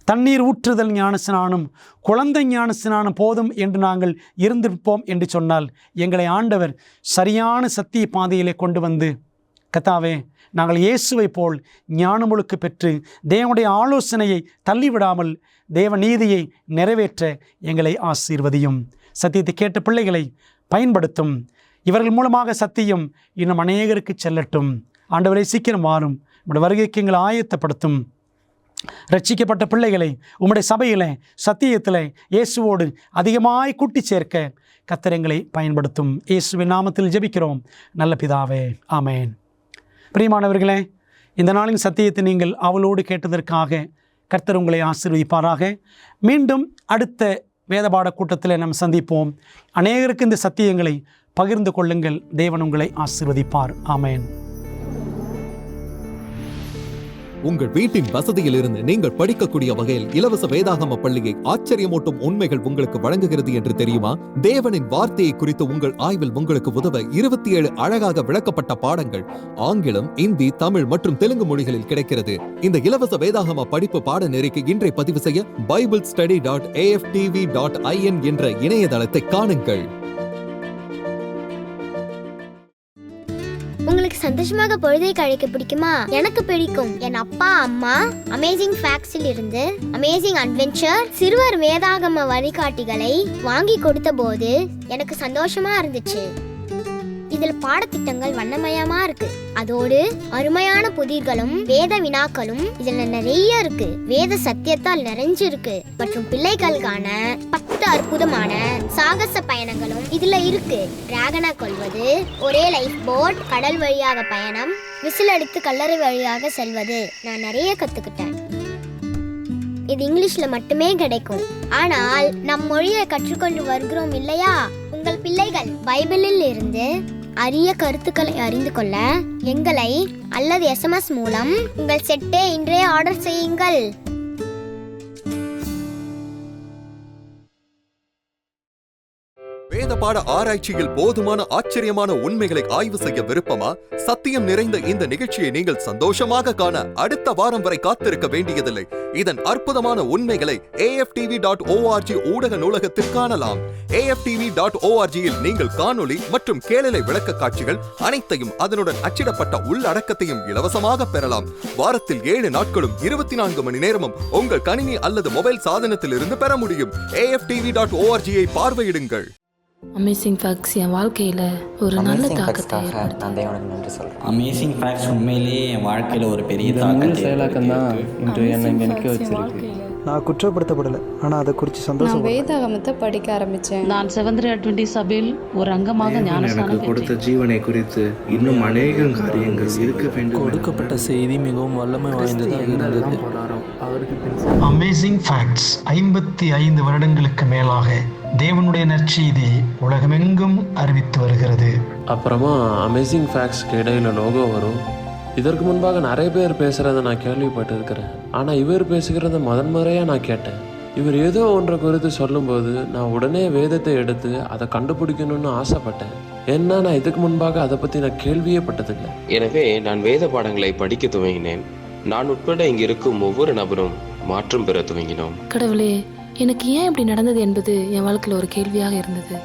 தண்ணீர் ஊற்றுதல் ஞான ஸ்நானம், குழந்தை ஞான ஸ்நானம் போதும் என்று நாங்கள் இருந்திருப்போம் என்று சொன்னால் எங்களை ஆண்டவர் சரியான சத்திய பாதையிலே கொண்டு வந்து, கர்த்தாவே, நாங்கள் இயேசுவை போல் ஞான ஒழுக்கு பெற்று தேவனுடைய ஆலோசனையை தள்ளிவிடாமல் தேவ நீதியை நிறைவேற்ற எங்களை ஆசீர்வதியும். சத்தியத்தை கேட்ட பிள்ளைகளை பயன்படுத்தும். இவர்கள் மூலமாக சத்தியம் இன்னும் அநேகருக்கு செல்லட்டும். ஆண்டவரை சீக்கிரம் வாரும். உம்முடைய வருகைக்கு எங்களை ஆயத்தப்படுத்தும். ரட்சிக்கப்பட்ட பிள்ளைகளை உம்முடைய சபையிலே சத்தியத்திலே இயேசுவோடு அதிகமாய் கூட்டி சேர்க்க கர்த்தர் எங்களை பயன்படுத்தும். இயேசுவின் நாமத்தில் ஜெபிக்கிறோம் நல்ல பிதாவே, ஆமேன். பிரியமானவர்களே, இந்த நாளின் சத்தியத்தை நீங்கள் அவளோடு கேட்டதற்காக கர்த்தர் உங்களை ஆசீர்வதிப்பாராக. மீண்டும் அடுத்த வேதபாட கூட்டத்தில் நாம் சந்திப்போம். அநேகருக்கு இந்த சத்தியங்களை பகிர்ந்து கொள்ளுங்கள். தேவன் உங்களை ஆசீர்வதிப்பார். ஆமேன். உங்கள் வீட்டின் வசதியிலிருந்து நீங்கள் படிக்கக்கூடிய வகையில் இலவச வேதாகம பள்ளியை ஆச்சரியமூட்டும் உண்மைகள் உங்களுக்கு வழங்குகிறது என்று தெரியுமா? தேவனின் வார்த்தையை குறித்து உங்கள் ஆய்வில் உங்களுக்கு உதவ 27 அழகாக விளக்கப்பட்ட பாடங்கள் ஆங்கிலம், இந்தி, தமிழ் மற்றும் தெலுங்கு மொழிகளில் கிடைக்கிறது. இந்த இலவச வேதாகம படிப்பு பாடநெறிக்கு இன்றை பதிவு செய்ய BibleStudy.aftv.in என்ற இணையதளத்தை காணுங்கள். உங்களுக்கு சந்தோஷமாக பொழுதை கழிக்க பிடிக்குமா? எனக்கு பிடிக்கும். என் அப்பா அம்மா அமேசிங் ஃபேக்ட்ஸில் இருந்து அமேசிங் அட்வென்ச்சர் சிறுவர் வேதாகம வழிகாட்டிகளை வாங்கி கொடுத்த போது எனக்கு சந்தோஷமா இருந்துச்சு. இதுல பாடத்திட்டங்கள் வண்ணமயமா இருக்கு. அதோடு அருமையான புதிர்களும் வேத வினாக்களும் இதுல நிறைய இருக்கு. வேத சத்தியத்தால் நிறைஞ்சிருக்கு. மற்றும் பிள்ளைகளுக்கான 10 அற்புதமான சாகச பயணங்களும் இதுல இருக்கு. டிராகனை கொல்வது, ஒரே லைஃப் போட், கடல் வழியாக பயணம், விசில் அடித்து கல்லறை வழியாக செல்வது, நான் நிறைய கத்துக்கிட்டேன். இது இங்கிலீஷ்ல மட்டுமே கிடைக்கும். ஆனால் நம் மொழியை கற்றுக்கொண்டு வருகிறோம் இல்லையா? உங்கள் பிள்ளைகள் பைபிளில் இருந்து அரிய கருத்துக்களை அறிந்து கொள்ள எங்களை அல்லது SMS மூலம் உங்கள் செட்டை இன்றே ஆர்டர் செய்யுங்கள். வேத பாட ஆராய்ச்சியில் போதுமான ஆச்சரியமான உண்மைகளை ஆய்வு செய்ய விருப்பமா? சத்தியம் நிறைந்த இந்த நிகழ்ச்சியை நீங்கள் சந்தோஷமாக காண அடுத்த வாரம் வரை காத்திருக்க வேண்டியதில்லை. இதன் அற்புதமான உண்மைகளை AFTV.org ஊடக நூலகத்தில் காணலாம். AFTV.org-இல் நீங்கள் காணொளி மற்றும் கேளலை விளக்க காட்சிகள் அனைத்தையும் அதனுடன் அச்சிடப்பட்ட உள்ளடக்கத்தையும் இலவசமாக பெறலாம். வாரத்தில் 7 நாட்களும் 24 மணி நேரமும் உங்கள் கணினி அல்லது மொபைல் சாதனத்தில் இருந்து பெற முடியும். AFTV.org-ஐ பார்வையிடுங்கள். அமேசிங் ஃபேக்ட்ஸ் என் வாழ்க்கையில் ஒரு நல்ல தாக்கத்தை அமேசிங் ஃபேக்ட்ஸ் உண்மையிலேயே என் வாழ்க்கையில் ஒரு பெரிய தாக்கத்தை செயலாக்கம் தான் இன்று என்னை இங்கே நிற்க வச்சிருக்கு. நான் குற்றப்படுத்தப்படலை, ஆனால் அதை குறித்து சந்தோஷம். நான் வேதாகமத்தை படிக்க ஆரம்பித்தேன். நான் செவந்திரி அட்வென்டிஸ்ட் சபையில் ஒரு அங்கமாக ஞானஸ்நானம் கொடுத்த ஜீவனை குறித்து இன்னும் அநேக காரியங்கள் இருக்க வேண்டும். கொடுக்கப்பட்ட செய்தி மிகவும் வல்லமை வாய்ந்ததாக இருந்தது. அமேசிங் ஃபேக்ட்ஸ் 55 வருடங்களுக்கு மேலாக தேவனுடைய நற்செய்தி உலகமெங்கும் அறிவித்து வருகிறது. அப்புறமா அமேசிங் ஃபேக்ட்ஸ்க்கு இடையில லோகோ வரும். இதற்கு முன்பாக நிறைய பேர் பேசுகிறத நான் கேள்விப்பட்டிருக்கிறேன். ஆனால் இவர் பேசுகிறத முதன்முறையாக நான் கேட்டேன். இவர் ஏதோ ஒன்றை குறித்து சொல்லும்போது நான் உடனே வேதத்தை எடுத்து அதை கண்டுபிடிக்கணும்னு ஆசைப்பட்டேன். ஏன்னா நான் இதுக்கு முன்பாக அதை பற்றி நான் கேள்வியே பட்டதில்லை. எனவே நான் வேத பாடங்களை படிக்க துவங்கினேன். நான் உட்பட இங்கு இருக்கும் ஒவ்வொரு நபரும் மாற்றம் பெற துவங்கினோம். கடவுளே, எனக்கு ஏன் இப்படி நடந்தது என்பது என் வாழ்க்கையில் ஒரு கேள்வியாக இருந்தது.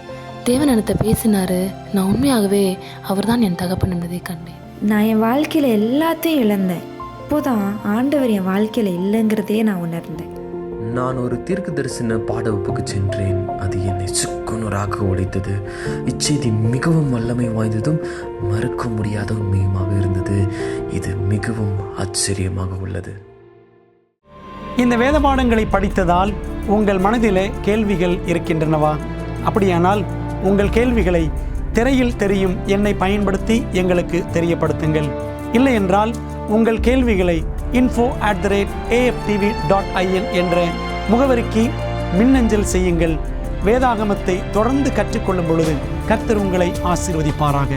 தேவன் என்னத்தை பேசினாரு. நான் உண்மையாகவே அவர்தான் என் தகப்பன் என்பதை கண்டேன். நான் என் வாழ்க்கையில் எல்லாத்தையும் இழந்தேன். இப்போதான் ஆண்டவர் என் வாழ்க்கையில் இல்லைங்கிறதே நான் உணர்ந்தேன். நான் ஒரு தீர்க்க தரிசன பாட வகுப்புக்கு சென்றேன். அது என்னை சுக்குநூறாக உடைத்தது. இச்செய்தி மிகவும் வல்லமை வாய்ந்ததும் மறுக்க முடியாத உண்மையுமாக இருந்தது. இது மிகவும் ஆச்சரியமாக உள்ளது. இந்த வேத பாடங்களை படித்ததால் உங்கள் மனதிலே கேள்விகள் இருக்கின்றனவா? அப்படியானால் உங்கள் கேள்விகளை திரையில் தெரியும் எண்ணை பயன்படுத்தி எங்களுக்கு தெரியப்படுத்துங்கள். இல்லை என்றால் உங்கள் கேள்விகளை info@aftv.in என்ற முகவரிக்கு மின்னஞ்சல் செய்யுங்கள். வேதாகமத்தை தொடர்ந்து கற்றுக்கொள்ளும் பொழுது கர்த்தர் உங்களை ஆசீர்வதிப்பாராக.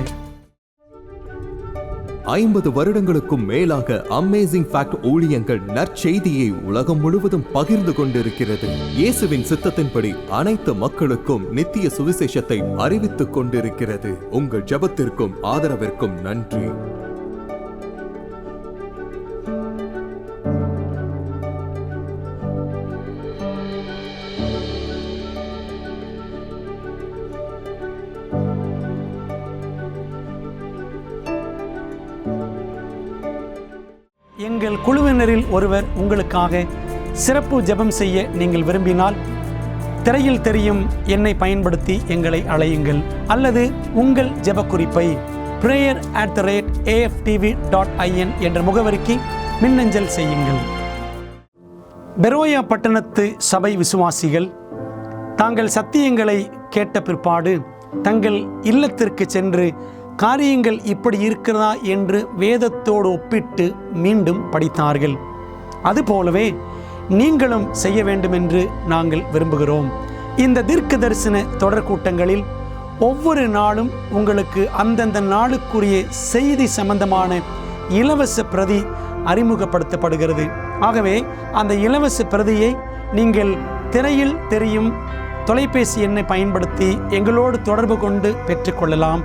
50 வருடங்களுக்கும் மேலாக அமேசிங் ஃபேக்ட் ஊழியங்கள் நற்செய்தியை உலகம் முழுவதும் பகிர்ந்து கொண்டிருக்கிறது. இயேசுவின் சித்தத்தின்படி அனைத்து மக்களுக்கும் நித்திய சுவிசேஷத்தை அறிவித்துக் கொண்டிருக்கிறது. உங்கள் ஜெபத்திற்கும் ஆதரவிற்கும் நன்றி. எங்கள் குழுவினரில் ஒருவர் உங்களுக்காக சிறப்பு ஜெபம் செய்ய நீங்கள் விரும்பினால் திரையில் தெரியும் எண்ணை பயன்படுத்தி எங்களை அழையுங்கள். அல்லது உங்கள் ஜெப குறிப்பை prayer@aftv.in என்ற முகவரிக்கு மின்னஞ்சல் செய்யுங்கள். பெரோயா பட்டணத்து சபை விசுவாசிகள் தாங்கள் சத்தியங்களை கேட்ட பிற்பாடு தங்கள் இல்லத்திற்கு சென்று காரியங்கள் இப்படி இருக்கிறதா என்று வேதத்தோடு ஒப்பிட்டு மீண்டும் படித்தார்கள். அதுபோலவே நீங்களும் செய்ய வேண்டும் என்று நாங்கள் விரும்புகிறோம். இந்த தீர்க்க தரிசன தொடர் கூட்டங்களில் ஒவ்வொரு நாளும் உங்களுக்கு அந்தந்த நாளுக்குரிய செய்தி சம்பந்தமான இலவச பிரதி அறிமுகப்படுத்தப்படுகிறது. ஆகவே அந்த இலவச பிரதியை நீங்கள் திரையில் தெரியும் தொலைபேசி எண்ணை பயன்படுத்தி எங்களோடு தொடர்பு கொண்டு பெற்றுக்கொள்ளலாம்.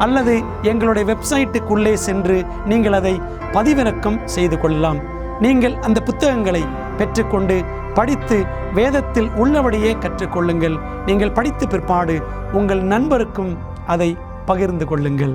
அல்லது எங்களுடைய வெப்சைட்டுக்குள்ளே சென்று நீங்கள் அதை பதிவிறக்கம் செய்து கொள்ளலாம். நீங்கள் அந்த புத்தகங்களை பெற்றுக்கொண்டு படித்து வேதத்தில் உள்ளபடியே கற்றுக்கொள்ளுங்கள். நீங்கள் படித்த பிற்பாடு உங்கள் நண்பருக்கும் அதை பகிர்ந்து கொள்ளுங்கள்.